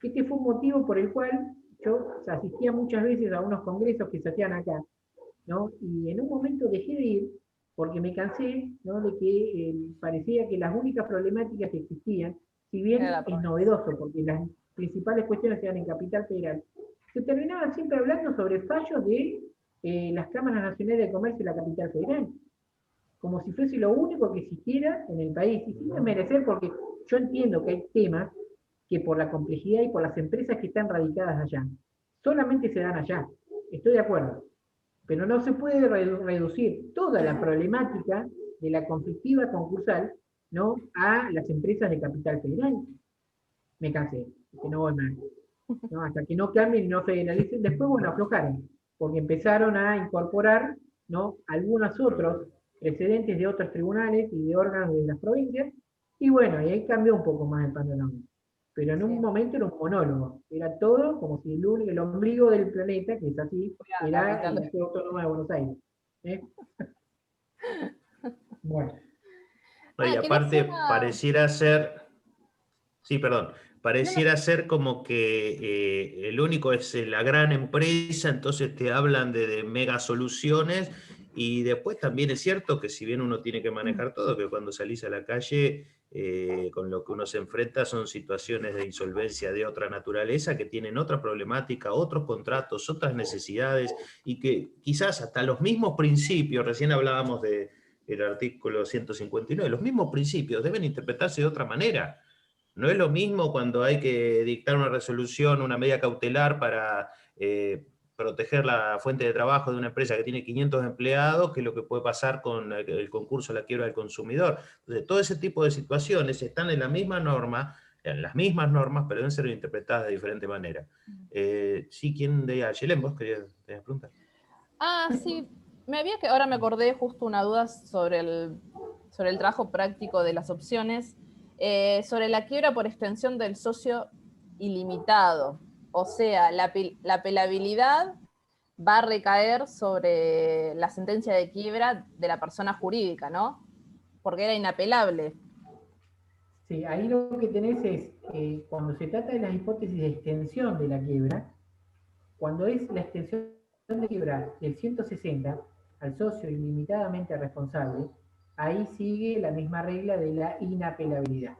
Este fue un motivo por el cual yo asistía muchas veces a unos congresos que se hacían acá, ¿no? Y en un momento dejé de ir porque me cansé, ¿no? De que parecía que las únicas problemáticas que existían, si bien es novedoso, porque las principales cuestiones se dan en Capital Federal, se terminaban siempre hablando sobre fallos de las cámaras nacionales de comercio de la Capital Federal, como si fuese lo único que existiera en el país, y sin desmerecer, porque yo entiendo que hay temas que por la complejidad y por las empresas que están radicadas allá, solamente se dan allá, estoy de acuerdo, pero no se puede reducir toda la problemática de la conflictiva concursal, ¿no? A las empresas de Capital Federal. Me cansé, que no voy más, ¿no? Hasta que no cambien y no federalicen, después, bueno, aflojaron, porque empezaron a incorporar, ¿no? Algunos otros precedentes de otros tribunales y de órganos de las provincias, y bueno, y ahí cambió un poco más el panorama. Pero en un momento era un monólogo, era todo como si el ombligo del planeta, que es así, era la ciudad autónoma de Buenos Aires. Bueno. No, y aparte pareciera ser, sí, perdón, pareciera ser como que el único es la gran empresa, entonces te hablan de mega soluciones, y después también es cierto que si bien uno tiene que manejar todo, que cuando salís a la calle con lo que uno se enfrenta son situaciones de insolvencia de otra naturaleza que tienen otra problemática, otros contratos, otras necesidades, y que quizás hasta los mismos principios, recién hablábamos del artículo 159, los mismos principios deben interpretarse de otra manera. No es lo mismo cuando hay que dictar una resolución, una medida cautelar para proteger la fuente de trabajo de una empresa que tiene 500 empleados, que lo que puede pasar con el concurso a la quiebra del consumidor. Entonces, todo ese tipo de situaciones están en la misma norma, en las mismas normas, pero deben ser interpretadas de diferente manera. Sí, ¿quién de Yelén, vos querías preguntar? Sí, ahora me acordé justo una duda sobre el trabajo práctico de las opciones, sobre la quiebra por extensión del socio ilimitado. O sea, la apelabilidad va a recaer sobre la sentencia de quiebra de la persona jurídica, ¿no? Porque era inapelable. Sí, ahí lo que tenés es, cuando se trata de las hipótesis de extensión de la quiebra, cuando es la extensión de quiebra del 160 al socio ilimitadamente responsable, ahí sigue la misma regla de la inapelabilidad.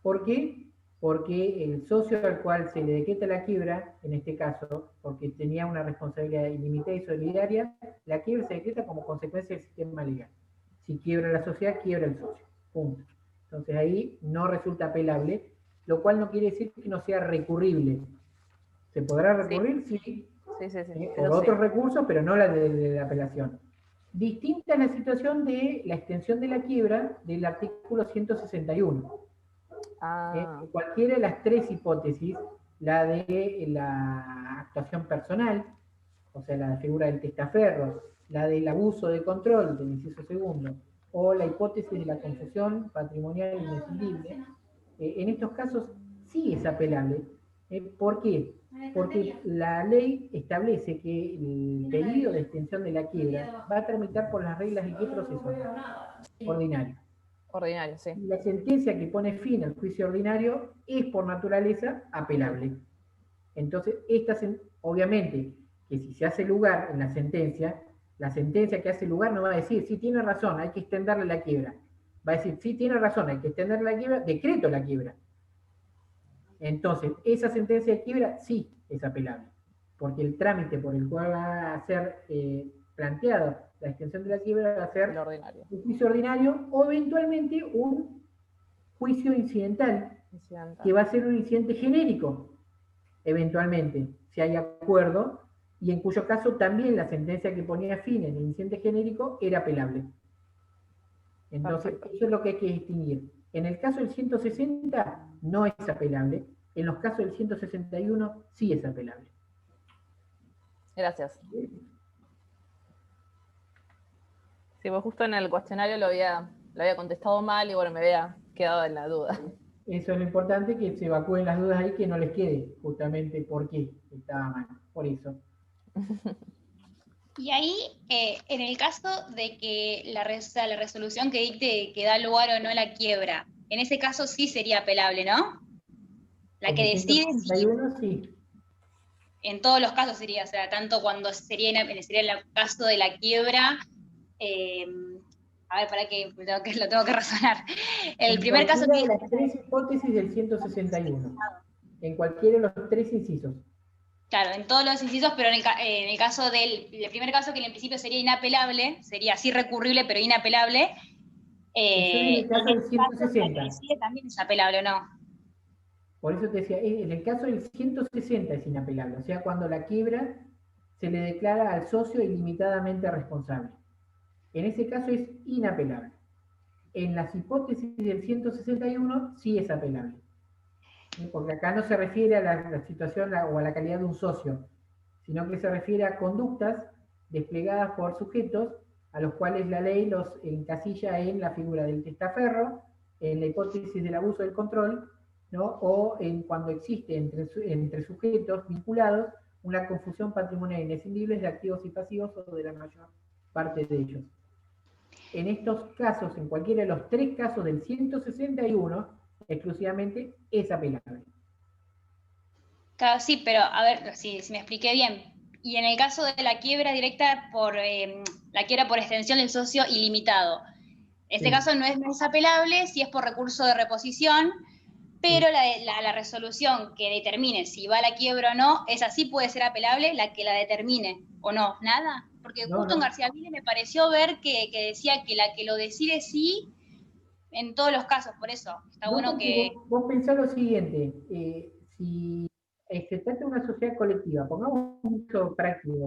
¿Por qué? Porque el socio al cual se le decreta la quiebra, en este caso, porque tenía una responsabilidad ilimitada y solidaria, la quiebra se decreta como consecuencia del sistema legal. Si quiebra la sociedad, quiebra el socio. Punto. Entonces ahí no resulta apelable, lo cual no quiere decir que no sea recurrible. ¿Se podrá recurrir? Sí. Sí. Por otros recursos, pero no la de apelación. Distinta es la situación de la extensión de la quiebra del artículo 161. Cualquiera de las tres hipótesis, la de la actuación personal, o sea, la figura del testaferro, la del abuso de control del inciso segundo, o la hipótesis de la confusión patrimonial inescindible, en estos casos sí es apelable. ¿Por qué? Porque la ley establece que el pedido de extensión de la quiebra va a tramitar por las reglas de qué proceso? Ordinario. Ordinario, sí. La sentencia que pone fin al juicio ordinario es por naturaleza apelable. Entonces, obviamente, que si se hace lugar en la sentencia que hace lugar no va a decir, sí, tiene razón, hay que extenderle la quiebra. Va a decir, sí, tiene razón, hay que extenderle la quiebra, decreto la quiebra. Entonces, esa sentencia de quiebra sí es apelable, porque el trámite por el cual va a ser planteado la extensión de la quiebra va a ser un juicio ordinario o eventualmente un juicio incidental, que va a ser un incidente genérico, eventualmente, si hay acuerdo, y en cuyo caso también la sentencia que ponía fin en el incidente genérico era apelable. Entonces, eso es lo que hay que distinguir. En el caso del 160 no es apelable, en los casos del 161 sí es apelable. Gracias. Sí, pues justo en el cuestionario lo había contestado mal y bueno, me había quedado en la duda. Eso es lo importante, que se evacúen las dudas ahí, que no les quede justamente por qué estaba mal, por eso. Y ahí, en el caso de que la resolución que dicte que da lugar o no a la quiebra, en ese caso sí sería apelable, ¿no? La que decide si, sí. En todos los casos sería, o sea, tanto cuando sería en el caso de la quiebra, a ver, para que lo tengo que razonar. El primer caso que... En las tres hipótesis del 161, en cualquiera de los tres incisos. Claro, en todos los incisos, pero en el caso del primer caso, que en principio sería inapelable, sería así recurrible, pero inapelable. Eso es en el caso del 160. Caso, también es apelable, ¿o no? Por eso te decía, en el caso del 160 es inapelable, o sea, cuando la quiebra se le declara al socio ilimitadamente responsable. En ese caso es inapelable. En las hipótesis del 161 sí es apelable. Porque acá no se refiere a la situación o a la calidad de un socio, sino que se refiere a conductas desplegadas por sujetos a los cuales la ley los encasilla en la figura del testaferro, en la hipótesis del abuso del control, ¿no? O en cuando existe entre sujetos vinculados una confusión patrimonial inescindible de activos y pasivos o de la mayor parte de ellos. En estos casos, en cualquiera de los tres casos del 161, exclusivamente es apelable. Claro, sí, pero a ver si me expliqué bien. Y en el caso de la quiebra directa la quiebra por extensión del socio ilimitado, en este caso no es apelable si es por recurso de reposición, pero la resolución que determine si va a la quiebra o no, esa sí puede ser apelable, la que la determine, ¿o no? ¿Nada? Porque justo en García Vile me pareció ver que decía que la que lo decide sí en todos los casos, por eso está bueno que... Vos pensás lo siguiente, si se trata de una sociedad colectiva, pongamos un uso práctico,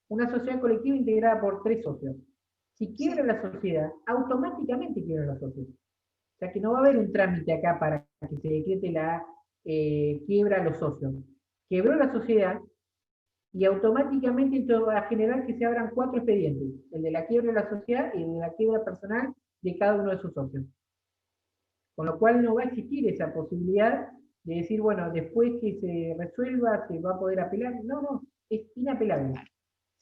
una sociedad colectiva integrada por tres socios. Si quiebra la sociedad, automáticamente quiebran los socios. O sea que no va a haber un trámite acá para que se decrete la quiebra a los socios. Quebró la sociedad y automáticamente esto va a generar que se abran 4 expedientes, el de la quiebra de la sociedad y el de la quiebra personal de cada uno de sus socios. Con lo cual no va a existir esa posibilidad de decir, bueno, después que se resuelva se va a poder apelar. No, es inapelable.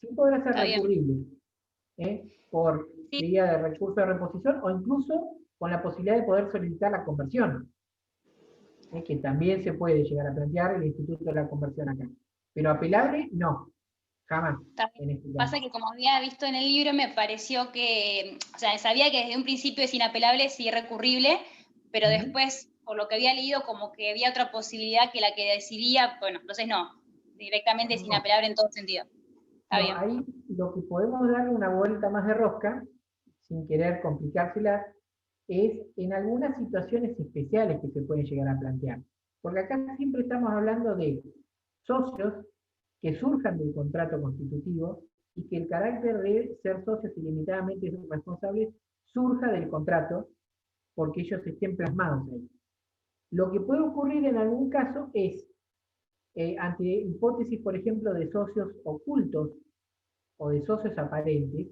Sí podrá ser recurrible por vía de recurso de reposición o incluso con la posibilidad de poder solicitar la conversión, que también se puede llegar a plantear el Instituto de la Conversión acá. Pero apelable, no, jamás. En este caso. Pasa que como había visto en el libro, me pareció que, o sea, sabía que desde un principio es inapelable, sí recurrible, pero después, por lo que había leído, como que había otra posibilidad que la que decidía, bueno, entonces no, directamente es inapelable en todo sentido. Está bien. Ahí lo que podemos darle una vuelta más de rosca, sin querer complicársela, es en algunas situaciones especiales que se pueden llegar a plantear. Porque acá siempre estamos hablando de socios que surjan del contrato constitutivo y que el carácter de ser socios ilimitadamente responsables surja del contrato porque ellos estén plasmados ahí. Lo que puede ocurrir en algún caso es, ante hipótesis, por ejemplo, de socios ocultos o de socios aparentes,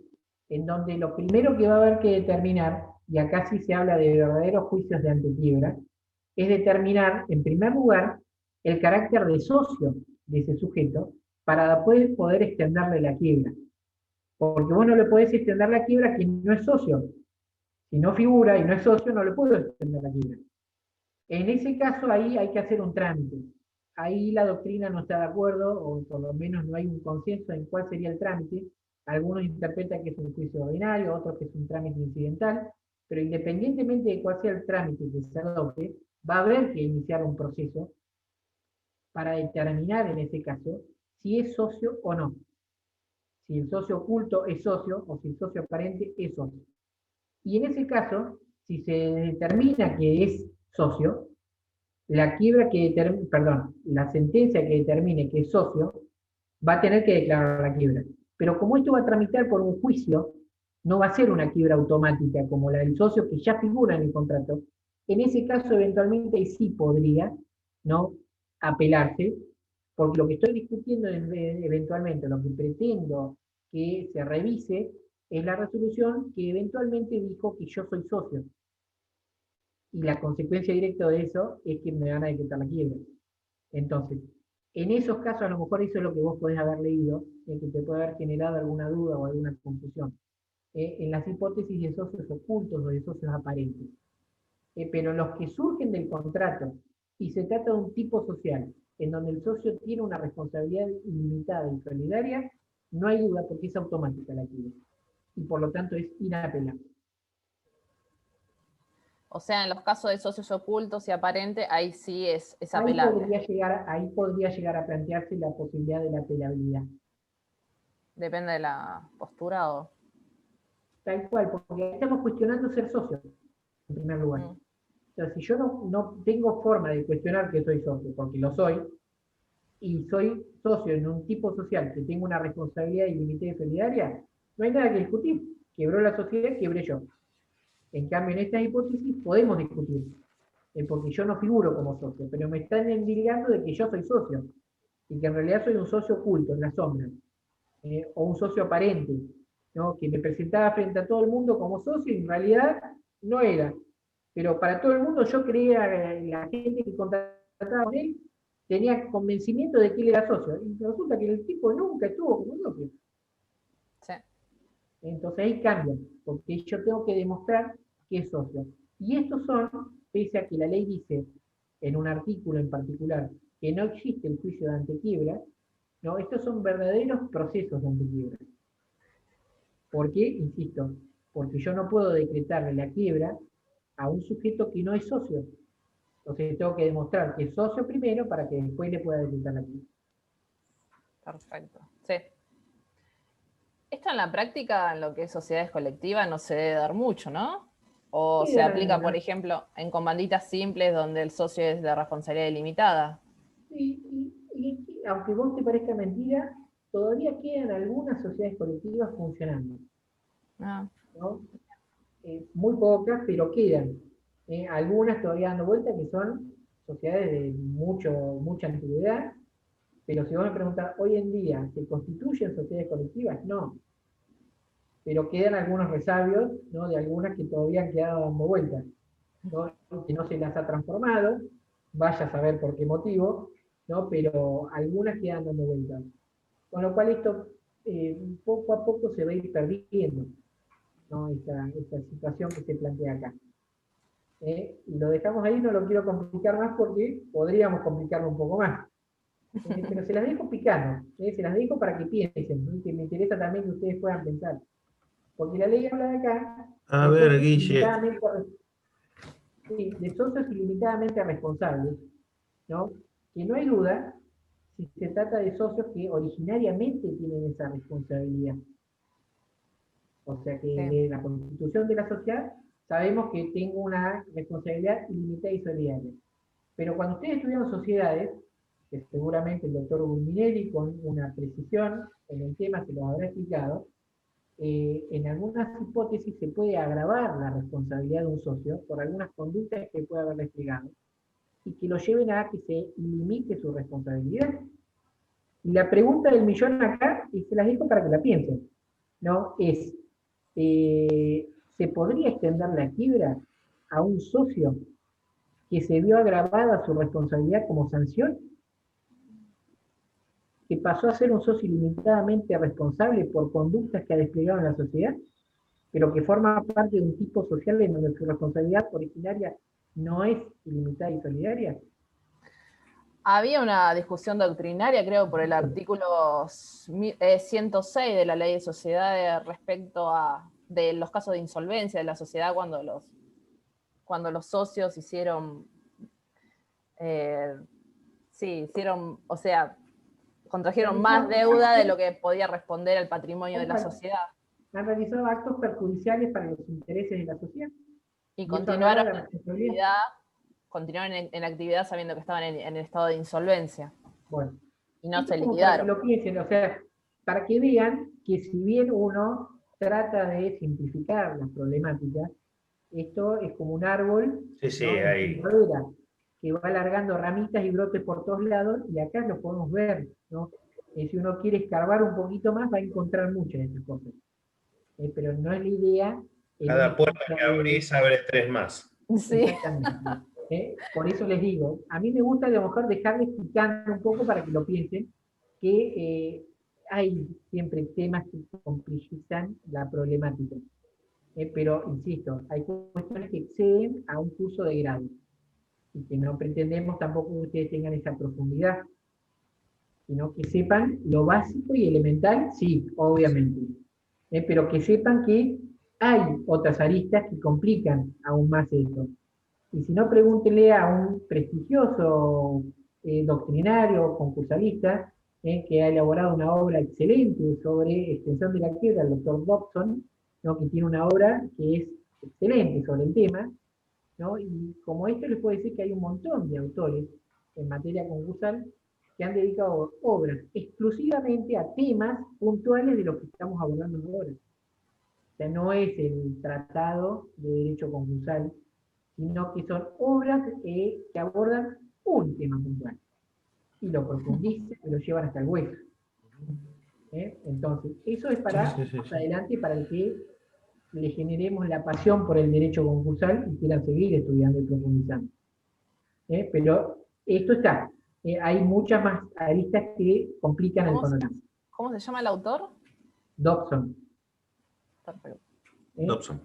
en donde lo primero que va a haber que determinar, y acá sí se habla de verdaderos juicios de antequiebra, es determinar, en primer lugar, el carácter de socio de ese sujeto para después poder extenderle la quiebra. Porque vos no le podés extender la quiebra a quien no es socio. Si no figura y no es socio, no le puedo extender la quiebra. En ese caso, ahí hay que hacer un trámite. Ahí la doctrina no está de acuerdo, o por lo menos no hay un consenso en cuál sería el trámite. Algunos interpretan que es un juicio ordinario, otros que es un trámite incidental, pero independientemente de cuál sea el trámite que se adopte, va a haber que iniciar un proceso para determinar en ese caso si es socio o no. Si el socio oculto es socio o si el socio aparente es socio. Y en ese caso, si se determina que es socio, la quiebra que la sentencia que determine que es socio va a tener que declarar la quiebra. Pero como esto va a tramitar por un juicio, no va a ser una quiebra automática como la del socio que ya figura en el contrato. En ese caso, eventualmente sí podría, ¿no?, apelarse, porque lo que estoy discutiendo eventualmente, lo que pretendo que se revise, es la resolución que eventualmente dijo que yo soy socio. Y la consecuencia directa de eso es que me van a decretar la quiebra. Entonces, en esos casos, a lo mejor eso es lo que vos podés haber leído, que te puede haber generado alguna duda o alguna confusión. En las hipótesis de socios ocultos o de socios aparentes. Pero los que surgen del contrato y se trata de un tipo social, en donde el socio tiene una responsabilidad ilimitada y solidaria, no hay duda porque es automática la quiebra. Y por lo tanto es inapelable. O sea, en los casos de socios ocultos y aparentes, ahí sí es Ahí apelable. podría llegar a plantearse la posibilidad de la apelabilidad. Depende de la postura o... Tal cual, porque estamos cuestionando ser socio, en primer lugar. Mm. O sea, si yo no tengo forma de cuestionar que soy socio, porque lo soy, y soy socio en un tipo social que tengo una responsabilidad ilimitada y solidaria, no hay nada que discutir. Quebró la sociedad, quebré yo. En cambio, en estas hipótesis podemos discutir, porque yo no figuro como socio, pero me están endilgando de que yo soy socio, y que en realidad soy un socio oculto, en la sombra, o un socio aparente, ¿no?, que me presentaba frente a todo el mundo como socio y en realidad no era. Pero para todo el mundo yo creía, la gente que contrataba con él tenía convencimiento de que él era socio. Y resulta que el tipo nunca estuvo como socio. Sí. Entonces ahí cambia, porque yo tengo que demostrar que es socio. Y estos son, pese a que la ley dice, en un artículo en particular, que no existe el juicio de antequiebra, ¿no?, estos son verdaderos procesos de antequiebra. ¿Por qué? Insisto, porque yo no puedo decretarle la quiebra a un sujeto que no es socio. Entonces tengo que demostrar que es socio primero para que después le pueda decretar la quiebra. Perfecto. Sí. Esto en la práctica, en lo que es sociedades colectivas, no se debe dar mucho, ¿no? O Sí, se de aplica, alguna. por ejemplo, en comanditas simples donde el socio es de responsabilidad ilimitada. Y aunque vos te parezca mentira, todavía quedan algunas sociedades colectivas funcionando, Ah, ¿no? Muy pocas, pero quedan. Algunas todavía dando vuelta que son sociedades de mucha antigüedad, pero si vos me preguntás, ¿hoy en día se constituyen sociedades colectivas? No. Pero quedan algunos resabios, ¿no?, de algunas que todavía han quedado dando vueltas, ¿no?, que no se las ha transformado, vaya a saber por qué motivo, ¿no?, pero algunas quedan dando vueltas. Con lo cual esto poco a poco se va a ir perdiendo, ¿no?, esta situación que se plantea acá. Y lo dejamos ahí, no lo quiero complicar más porque podríamos complicarlo un poco más. Pero se las dejo picando, se las dejo para que piensen, que me interesa también que ustedes puedan pensar. Porque la ley habla de acá A de ver, socios Guille. de socios ilimitadamente responsables, ¿no? Que no hay duda si se trata de socios que originariamente tienen esa responsabilidad. O sea que sí. de la constitución de la sociedad sabemos que tengo una responsabilidad ilimitada y solidaria. Pero cuando ustedes estudian sociedades, que seguramente el doctor Gulminelli con una precisión en el tema se lo habrá explicado, en algunas hipótesis se puede agravar la responsabilidad de un socio por algunas conductas que puede haber desplegado y que lo lleven a que se limite su responsabilidad. Y la pregunta del millón acá, y se las dejo para que la piensen, ¿no? Es, ¿se podría extender la quiebra a un socio que se vio agravada su responsabilidad como sanción? ¿Que pasó a ser un socio ilimitadamente responsable por conductas que ha desplegado en la sociedad, pero que forma parte de un tipo social en donde su responsabilidad originaria no es ilimitada y solidaria? Había una discusión doctrinaria, creo, por el artículo 106 de la Ley de Sociedades respecto a de los casos de insolvencia de la sociedad cuando los socios hicieron, o sea, contrajeron más deuda de lo que podía responder al patrimonio de la sociedad. Han realizado actos perjudiciales para los intereses de la sociedad. Y eso continuaron agrava la responsabilidad. continuaron en actividad sabiendo que estaban en estado de insolvencia. Bueno, Y no esto se como liquidaron. para que lo piensen, o sea, para que vean que si bien uno trata de simplificar las problemáticas, esto es como un árbol, Sí, ¿no? En ahí. primavera, que va alargando ramitas y brotes por todos lados, y acá lo podemos ver, ¿no? Si uno quiere escarbar un poquito más, va a encontrar muchas de estas cosas. Pero no es la idea. Cada puerta que abrís abre 3 más. Sí. Exactamente. Por eso les digo, a mí me gusta a lo mejor dejarles picando un poco para que lo piensen, que hay siempre temas que complejizan la problemática. Pero, insisto, hay cuestiones que exceden a un curso de grado y que no pretendemos tampoco que ustedes tengan esa profundidad, sino que sepan lo básico y elemental, sí, obviamente, pero que sepan que hay otras aristas que complican aún más esto. Y si no, pregúntenle a un prestigioso doctrinario, concursalista, que ha elaborado una obra excelente sobre extensión de la quiebra, el doctor Dobson, ¿no? Que tiene una obra que es excelente sobre el tema, ¿no? Y como esto les puedo decir que hay un montón de autores en materia concursal que han dedicado obras exclusivamente a temas puntuales de los que estamos abordando ahora. O sea, no es el tratado de derecho concursal, sino que son obras que abordan un tema puntual y lo profundizan y lo llevan hasta el hueso. Entonces, eso es para más adelante, para el que le generemos la pasión por el derecho concursal y quieran seguir estudiando y profundizando. Pero esto está. Hay muchas más aristas que complican el panorama. ¿Cómo se llama el autor? Dobson. Perfecto. Dobson.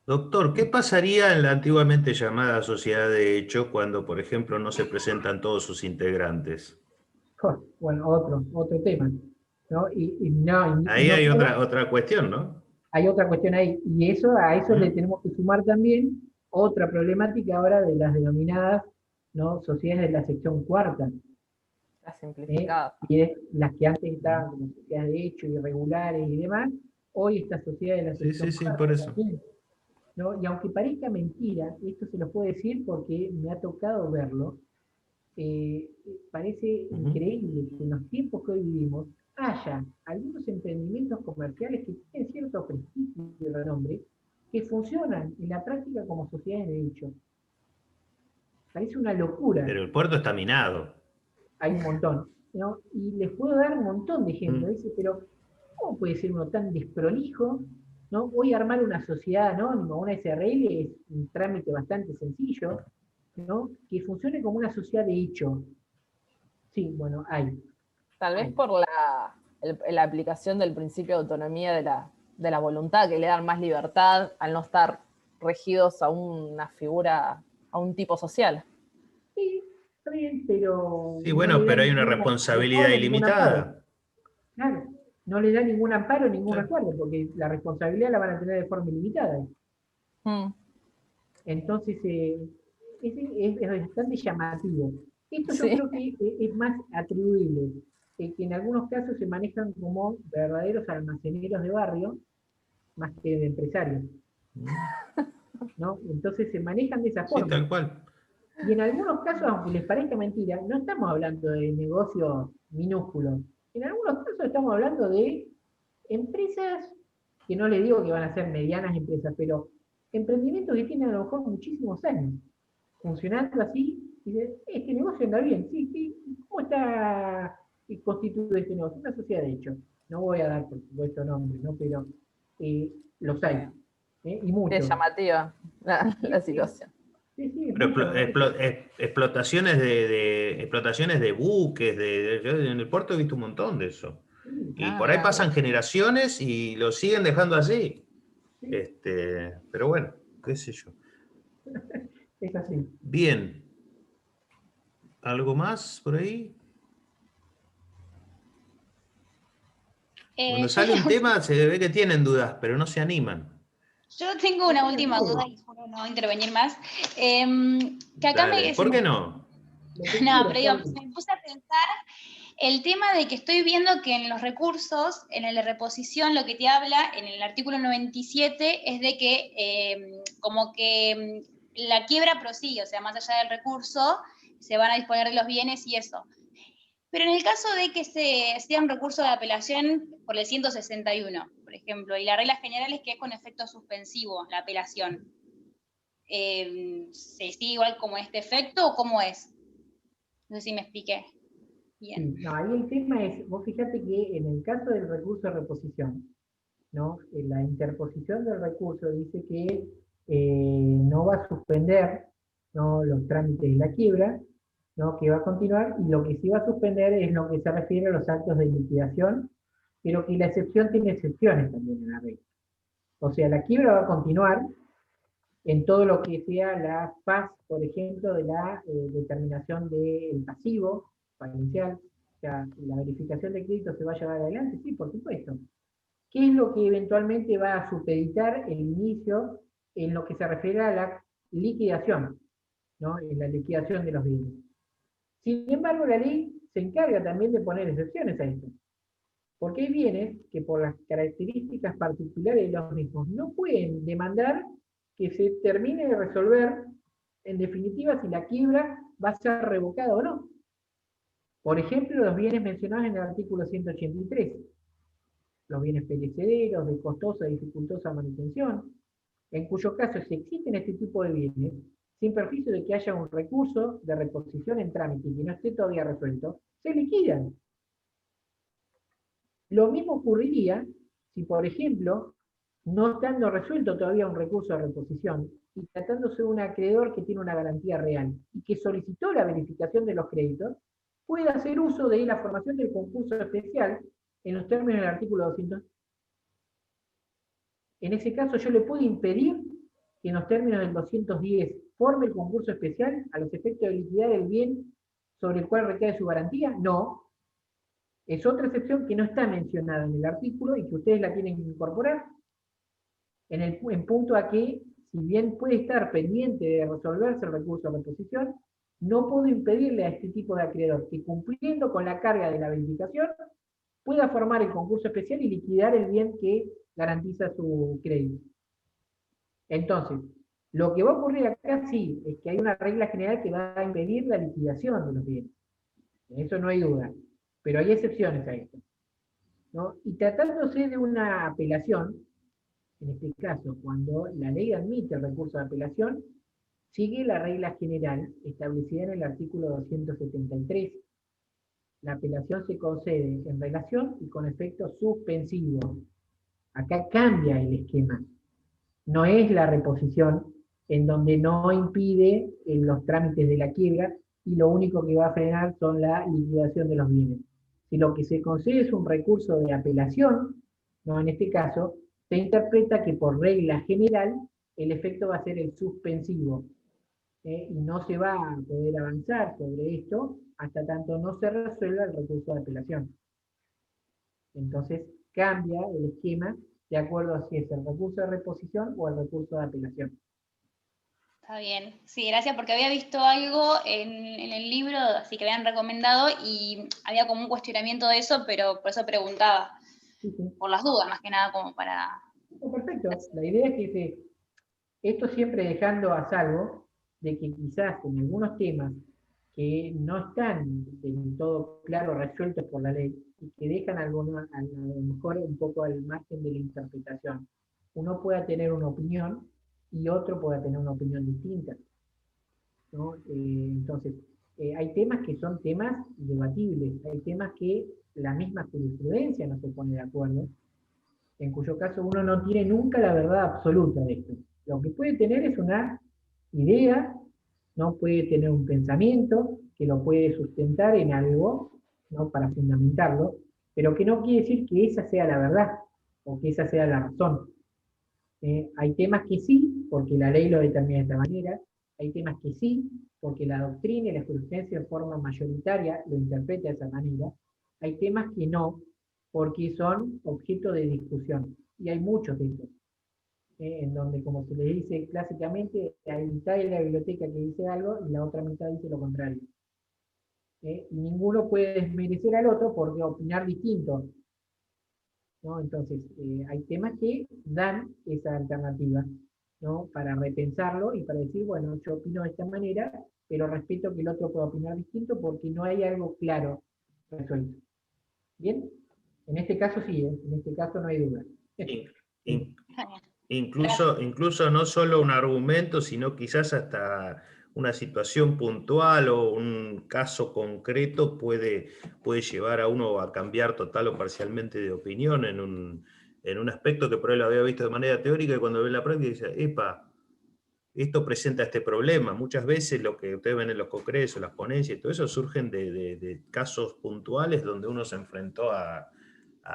Doctor, ¿qué pasaría en la antiguamente llamada sociedad de hecho cuando, por ejemplo, no se presentan todos sus integrantes? Bueno, otro tema, ¿no? Ahí hay otra cuestión, ¿no? Hay otra cuestión ahí, y a eso le tenemos que sumar también otra problemática ahora de las denominadas, ¿no?, sociedades de la sección cuarta. Las simplificadas. Y es las que antes estaban como sociedades de hecho, irregulares y demás, hoy estas sociedades de la sección cuarta. Sí, por eso. También, ¿no? Y aunque parezca mentira, esto se lo puedo decir porque me ha tocado verlo, parece increíble que en los tiempos que hoy vivimos haya algunos emprendimientos comerciales que tienen cierto prestigio y renombre, que funcionan en la práctica como sociedades de hecho. Parece una locura. Pero el puerto está minado. Hay un montón, ¿no? Y les puedo dar un montón de ejemplos. Dice, pero ¿cómo puede ser uno tan desprolijo? ¿No? Hoy armar una sociedad anónima, una SRL, es un trámite bastante sencillo, ¿no? Que funcione como una sociedad de hecho. Sí, bueno, hay. Tal vez por la aplicación del principio de autonomía de la voluntad, que le dan más libertad al no estar regidos a una figura, a un tipo social. Sí, está bien, pero... Sí, bueno, pero hay una responsabilidad ilimitada. Claro, no le da ningún amparo, ningún recuerdo, porque la responsabilidad la van a tener de forma ilimitada. Entonces, es bastante llamativo. Esto yo creo que es más atribuible, que en algunos casos se manejan como verdaderos almaceneros de barrio, más que de empresarios, ¿no? Entonces se manejan de esa Sí, forma. tal cual. Y en algunos casos, aunque les parezca mentira, no estamos hablando de negocios minúsculos. En algunos casos estamos hablando de empresas, que no les digo que van a ser medianas empresas, pero emprendimientos que tienen a lo mejor muchísimos años funcionando así, y dicen, este negocio anda bien, sí, sí, ¿cómo está constituido este negocio? Una sociedad de hecho. No voy a dar, por supuesto, nombres, ¿no? Pero los hay, y Es muchos. llamativa la situación. Sí, sí, Pero muchos. explotaciones explotaciones de buques, yo en el puerto he visto un montón de eso. Y Ah, por ahí mirá. pasan generaciones y lo siguen dejando así. Sí. Pero bueno, qué sé yo. Es así. Bien. ¿Algo más por ahí? Cuando Yo, sale un tema se ve que tienen dudas, pero no se animan. yo tengo una última duda y juro no intervenir más. Que acá Dale, ¿por qué no? Lo que No, quiera, pero digo, Carlos. me puse a pensar el tema de que estoy viendo que en los recursos, en el de reposición, lo que te habla en el artículo 97 es de que como que la quiebra prosigue, o sea, más allá del recurso, se van a disponer de los bienes y eso. Pero en el caso de que sea un recurso de apelación por el 161, por ejemplo, y la regla general es que es con efecto suspensivo la apelación, ¿se sigue igual como este efecto o cómo es? No sé si me expliqué bien. Sí, no, ahí el tema es, vos fíjate que en el caso del recurso de reposición, ¿no? La interposición del recurso dice que no va a suspender, ¿no?, los trámites de la quiebra, ¿no?, que va a continuar, y lo que sí va a suspender es lo que se refiere a los actos de liquidación, pero que la excepción tiene excepciones también en la regla. O sea, la quiebra va a continuar en todo lo que sea la faz, por ejemplo, de la determinación del pasivo financial, o sea, la verificación de crédito se va a llevar adelante, sí, por supuesto. ¿Qué es lo que eventualmente va a supeditar el inicio en lo que se refiere a la liquidación, ¿no?, en la liquidación de los bienes? Sin embargo, la ley se encarga también de poner excepciones a esto, porque hay bienes que por las características particulares de los mismos no pueden demandar que se termine de resolver, en definitiva, si la quiebra va a ser revocada o no. Por ejemplo, los bienes mencionados en el artículo 183, los bienes perecederos, de costosa y dificultosa manutención, en cuyo caso, si existen este tipo de bienes, sin perjuicio de que haya un recurso de reposición en trámite y que no esté todavía resuelto, se liquidan. Lo mismo ocurriría si, por ejemplo, no estando resuelto todavía un recurso de reposición y tratándose de un acreedor que tiene una garantía real y que solicitó la verificación de los créditos, puede hacer uso de la formación del concurso especial en los términos del artículo 200. En ese caso yo le puedo impedir que en los términos del 210 forme el concurso especial a los efectos de liquidar el bien sobre el cual recae su garantía. No. Es otra excepción que no está mencionada en el artículo y que ustedes la tienen que incorporar en punto a que, si bien puede estar pendiente de resolverse el recurso de reposición, no puedo impedirle a este tipo de acreedor que, cumpliendo con la carga de la verificación, pueda formar el concurso especial y liquidar el bien que garantiza su crédito. Entonces, lo que va a ocurrir acá sí es que hay una regla general que va a impedir la liquidación de los bienes. En eso no hay duda. Pero hay excepciones a esto, ¿no? Y tratándose de una apelación, en este caso, cuando la ley admite el recurso de apelación, sigue la regla general establecida en el artículo 273. La apelación se concede en relación y con efecto suspensivo. Acá cambia el esquema. No es la reposición en donde no impide los trámites de la quiebra y lo único que va a frenar son la liquidación de los bienes. Si lo que se concede es un recurso de apelación, ¿no?, en este caso, se interpreta que por regla general el efecto va a ser el suspensivo, y no se va a poder avanzar sobre esto hasta tanto no se resuelva el recurso de apelación. Entonces cambia el esquema de acuerdo a si es el recurso de reposición o el recurso de apelación. Está bien. Sí, gracias, porque había visto algo en el libro, así que habían recomendado, y había como un cuestionamiento de eso, pero por eso preguntaba, Sí, sí. por las dudas, más que nada, como para Perfecto. La idea es que esto siempre dejando a salvo de que quizás en algunos temas que no están del todo claro resueltos por la ley y que dejan a lo mejor un poco al margen de la interpretación, uno pueda tener una opinión y otro pueda tener una opinión distinta, ¿no? Entonces, hay temas que son temas debatibles, hay temas que la misma jurisprudencia no se pone de acuerdo, en cuyo caso uno no tiene nunca la verdad absoluta de esto. Lo que puede tener es una idea, no puede tener un pensamiento que lo puede sustentar en algo, ¿no? Para fundamentarlo, pero que no quiere decir que esa sea la verdad o que esa sea la razón. Hay temas que sí, porque la ley lo determina de esta manera, hay temas que sí, porque la doctrina y la jurisprudencia en forma mayoritaria lo interpreta de esa manera, hay temas que no, porque son objeto de discusión, y hay muchos de estos, en donde, como se le dice clásicamente, hay mitad de la biblioteca que dice algo y la otra mitad dice lo contrario. Y ninguno puede desmerecer al otro porque opinar distinto, ¿no? Entonces, hay temas que dan esa alternativa, ¿no? Para repensarlo y para decir, bueno, yo opino de esta manera, pero respeto que el otro pueda opinar distinto porque no hay algo claro resuelto. ¿Bien? En este caso sí, en este caso no hay duda. Incluso no solo un argumento, sino quizás hasta una situación puntual o un caso concreto puede llevar a uno a cambiar total o parcialmente de opinión en un aspecto que por ahí lo había visto de manera teórica y cuando ve la práctica dice, epa, esto presenta este problema. Muchas veces lo que ustedes ven en los congresos, las ponencias y todo eso surgen de casos puntuales donde uno se enfrentó a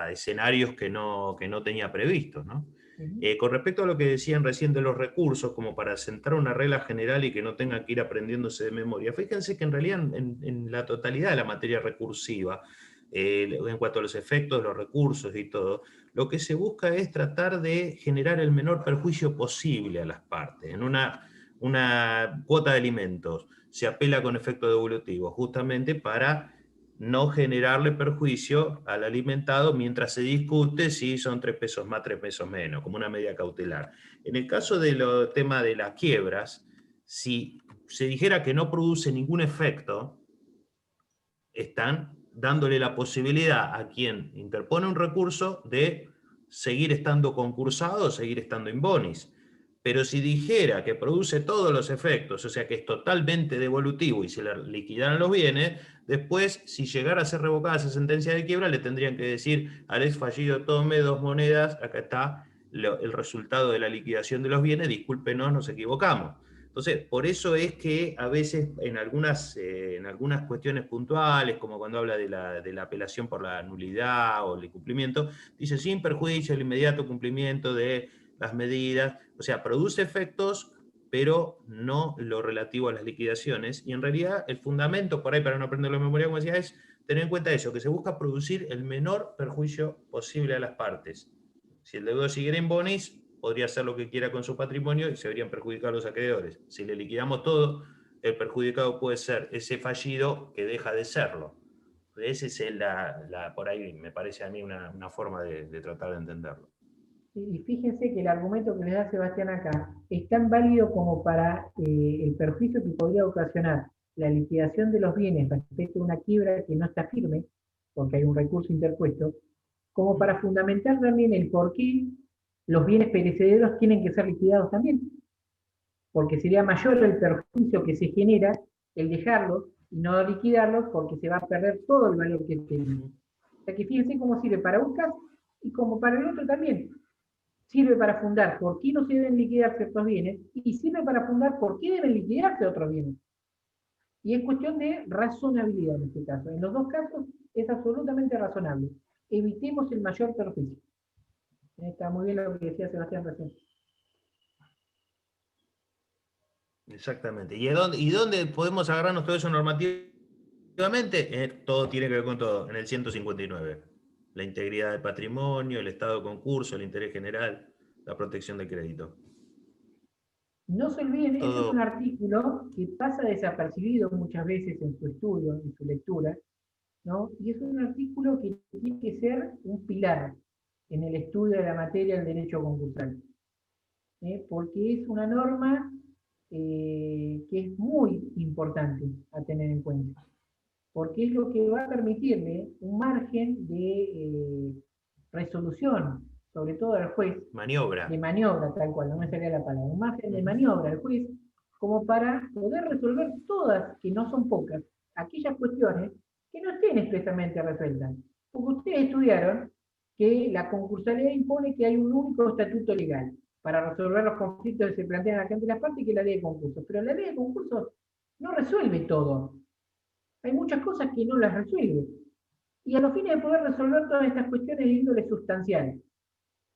escenarios que no tenía previstos, ¿no? Con respecto a lo que decían recién de los recursos, como para sentar una regla general y que no tengan que ir aprendiéndose de memoria, fíjense que en realidad en la totalidad de la materia recursiva, en cuanto a los efectos, los recursos y todo, lo que se busca es tratar de generar el menor perjuicio posible a las partes. En una cuota de alimentos se apela con efecto devolutivo, justamente para no generarle perjuicio al alimentado mientras se discute si son 3 pesos más, 3 pesos menos, como una medida cautelar. En el caso del tema de las quiebras, si se dijera que no produce ningún efecto, están dándole la posibilidad a quien interpone un recurso de seguir estando concursado o seguir estando in bonis. Pero si dijera que produce todos los efectos, o sea que es totalmente devolutivo y se le liquidaran los bienes, después, si llegara a ser revocada esa sentencia de quiebra, le tendrían que decir al ex fallido, tome 2 monedas, acá está el resultado de la liquidación de los bienes, discúlpenos, nos equivocamos. Entonces, por eso es que a veces en algunas cuestiones puntuales, como cuando habla de la apelación por la nulidad o el incumplimiento, dice sin perjuicio el inmediato cumplimiento de las medidas, o sea, produce efectos, pero no lo relativo a las liquidaciones, y en realidad el fundamento, por ahí para no aprenderlo de memoria, como decía, es tener en cuenta eso, que se busca producir el menor perjuicio posible a las partes. Si el deudor siguiera en bonis, podría hacer lo que quiera con su patrimonio y se verían perjudicados los acreedores. Si le liquidamos todo, el perjudicado puede ser ese fallido que deja de serlo. Esa es por ahí me parece a mí una forma de tratar de entenderlo. Y fíjense que el argumento que les da Sebastián acá es tan válido como para el perjuicio que podría ocasionar la liquidación de los bienes respecto a una quiebra que no está firme, porque hay un recurso interpuesto, como para fundamentar también el por qué los bienes perecederos tienen que ser liquidados también. Porque sería mayor el perjuicio que se genera el dejarlos y no liquidarlos porque se va a perder todo el valor que tienen. O sea que fíjense cómo sirve para un caso y como para el otro también. Sirve para fundar por qué no se deben liquidar ciertos bienes y sirve para fundar por qué deben liquidarse otros bienes. Y es cuestión de razonabilidad en este caso. En los dos casos es absolutamente razonable. Evitemos el mayor perjuicio. Está muy bien lo que decía Sebastián recién. Exactamente. ¿Y dónde podemos agarrarnos todo eso normativamente? Todo tiene que ver con todo, en el 159. La integridad del patrimonio, el estado de concurso, el interés general, la protección del crédito. No se olviden, Todo. ese es un artículo que pasa desapercibido muchas veces en su estudio, en su lectura, ¿no? Y es un artículo que tiene que ser un pilar en el estudio de la materia del derecho concursal. Porque es una norma que es muy importante a tener en cuenta, porque es lo que va a permitirle un margen de resolución, sobre todo al juez, Maniobra. de maniobra, tal cual, no me salía la palabra, un margen de maniobra al juez, como para poder resolver todas, que no son pocas, aquellas cuestiones que no estén expresamente resueltas. Porque ustedes estudiaron que la concursalidad impone que hay un único estatuto legal para resolver los conflictos que se plantean acá entre las partes, que es la ley de concursos. Pero la ley de concursos no resuelve todo. Hay muchas cosas que no las resuelve. Y a los fines de poder resolver todas estas cuestiones de índole sustancial,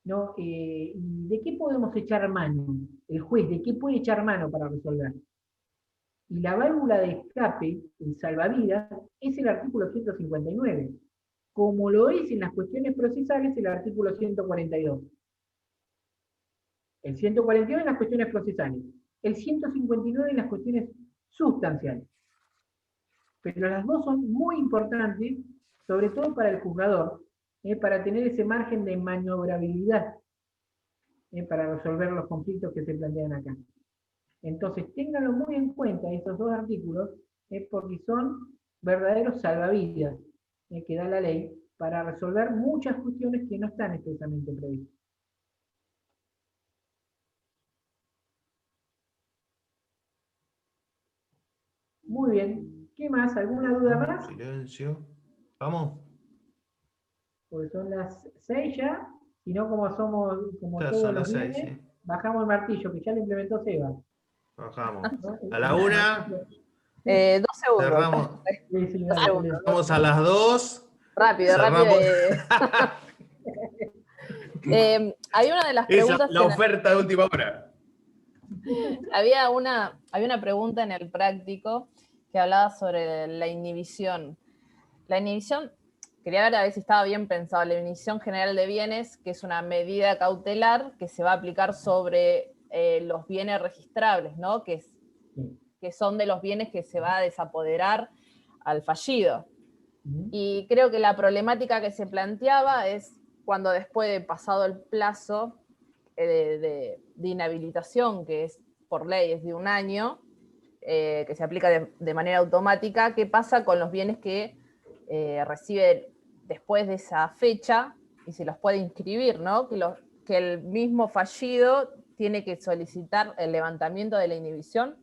¿no? ¿De qué podemos echar mano? El juez, ¿de qué puede echar mano para resolver? Y la válvula de escape, el salvavidas, es el artículo 159, como lo es en las cuestiones procesales el artículo 142. El 142 en las cuestiones procesales, el 159 en las cuestiones sustanciales. Pero las dos son muy importantes, sobre todo para el juzgador, para tener ese margen de maniobrabilidad para resolver los conflictos que se plantean acá. Entonces, ténganlo muy en cuenta estos dos artículos, porque son verdaderos salvavidas que da la ley para resolver muchas cuestiones que no están expresamente previstas. Muy bien. ¿Qué más? ¿Alguna duda más? Silencio. Vamos. Porque son las 6 ya, si no como somos como Ya todos son los las 6, viernes, sí. bajamos el martillo, que ya lo implementó Seba. Bajamos. ¿No? A la 1, 2 segundos. cerramos. Sí, sí, Dos dale, segundos. dale. Vamos a las 2. Rápido, Cerramos. rápido. Hay una de las Esa preguntas. es la oferta de última hora. Había una pregunta en el práctico que hablaba sobre la inhibición. La inhibición, quería ver a ver si estaba bien pensado, la inhibición general de bienes, que es una medida cautelar que se va a aplicar sobre los bienes registrables, ¿no? Que son de los bienes que se va a desapoderar al fallido. Y creo que la problemática que se planteaba es cuando después de pasado el plazo de inhabilitación, que es por ley, es de 1 año, que se aplica de manera automática, ¿qué pasa con los bienes que recibe después de esa fecha y se los puede inscribir, ¿no? Que el mismo fallido tiene que solicitar el levantamiento de la inhibición.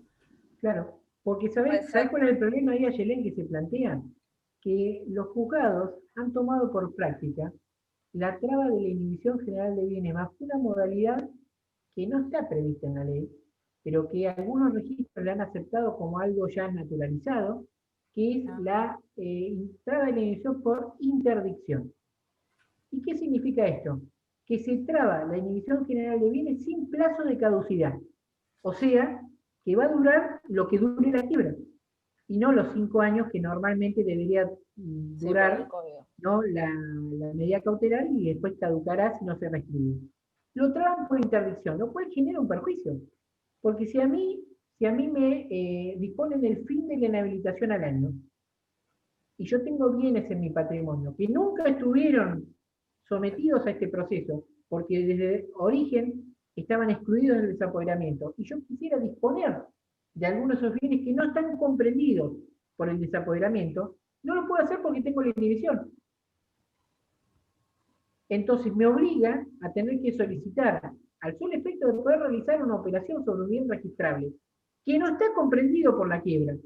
Claro, porque ¿sabés cuál es el problema ahí, Ayelén, que se plantea? Que los juzgados han tomado por práctica la traba de la inhibición general de bienes bajo una modalidad que no está prevista en la ley, pero que algunos registros la han aceptado como algo ya naturalizado, que es la traba de la inhibición por interdicción. ¿Y qué significa esto? Que se traba la inhibición general de bienes sin plazo de caducidad. O sea, que va a durar lo que dure la quiebra, y no los 5 años que normalmente debería durar, ¿no? la medida cautelar, y después caducará si no se reescribe. Lo traban por interdicción, lo cual genera un perjuicio. Porque si a mí me disponen el fin de la inhabilitación al año, y yo tengo bienes en mi patrimonio que nunca estuvieron sometidos a este proceso, porque desde origen estaban excluidos del desapoderamiento, y yo quisiera disponer de algunos de esos bienes que no están comprendidos por el desapoderamiento, no lo puedo hacer porque tengo la inhibición. Entonces me obliga a tener que solicitar, al solo efecto de poder realizar una operación sobre un bien registrable, que no está comprendido por la quiebra,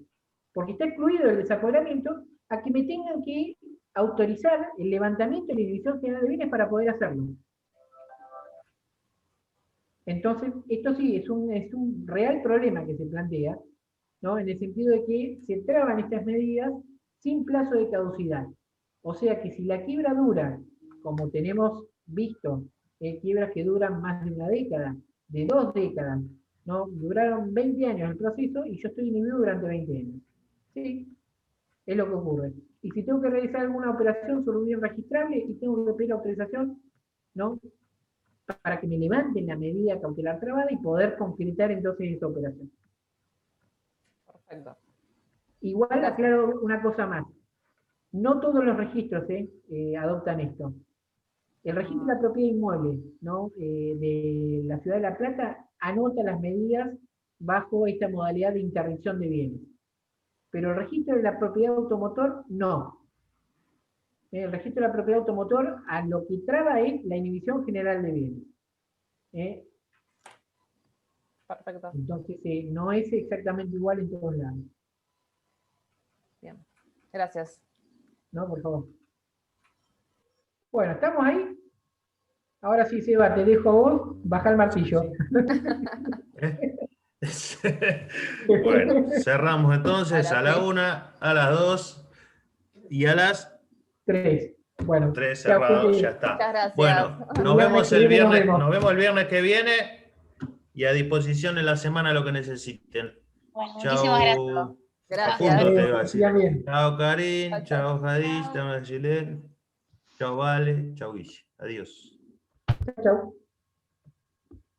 porque está excluido del desapoderamiento, a que me tengan que autorizar el levantamiento de la inhibición general de bienes para poder hacerlo. Entonces, esto sí, es un real problema que se plantea, ¿no? En el sentido de que se traban estas medidas sin plazo de caducidad. O sea que si la quiebra dura, como tenemos visto, quiebras que duran más de 1 década, de 2 décadas, ¿no? Duraron 20 años el proceso y yo estoy inhibido durante 20 años. ¿Sí? Es lo que ocurre. Y si tengo que realizar alguna operación sobre un bien registrable y tengo que pedir autorización, ¿no? Para que me levanten la medida cautelar trabada y poder concretar entonces esa operación. Perfecto. Igual aclaro una cosa más. No todos los registros adoptan esto. El registro de la propiedad inmueble, ¿no? De la Ciudad de La Plata anota las medidas bajo esta modalidad de interdicción de bienes. Pero el registro de la propiedad automotor, no. El registro de la propiedad automotor a lo que traba es la inhibición general de bienes. Perfecto. Entonces, no es exactamente igual en todos lados. Bien. Gracias. ¿No? Por favor. Bueno, ¿estamos ahí? Ahora sí, Seba, te dejo a vos, baja el martillo. Bueno, cerramos entonces A a las la 1, a las 2 y a las 3. Bueno, 3 chao, cerrado, gente. ya está. Muchas gracias. Bueno, El nos vemos el que viene, viernes, nos nos vemos el viernes que viene y a disposición en la semana lo que necesiten. Bueno, muchísimas gracias. Chao. Gracias. A punto te iba a Que decir. sigan bien. Chao Karin, Chao, chao Jadis, chao. chao Gilet, chao Vale, chao Guille. Adiós. Chao.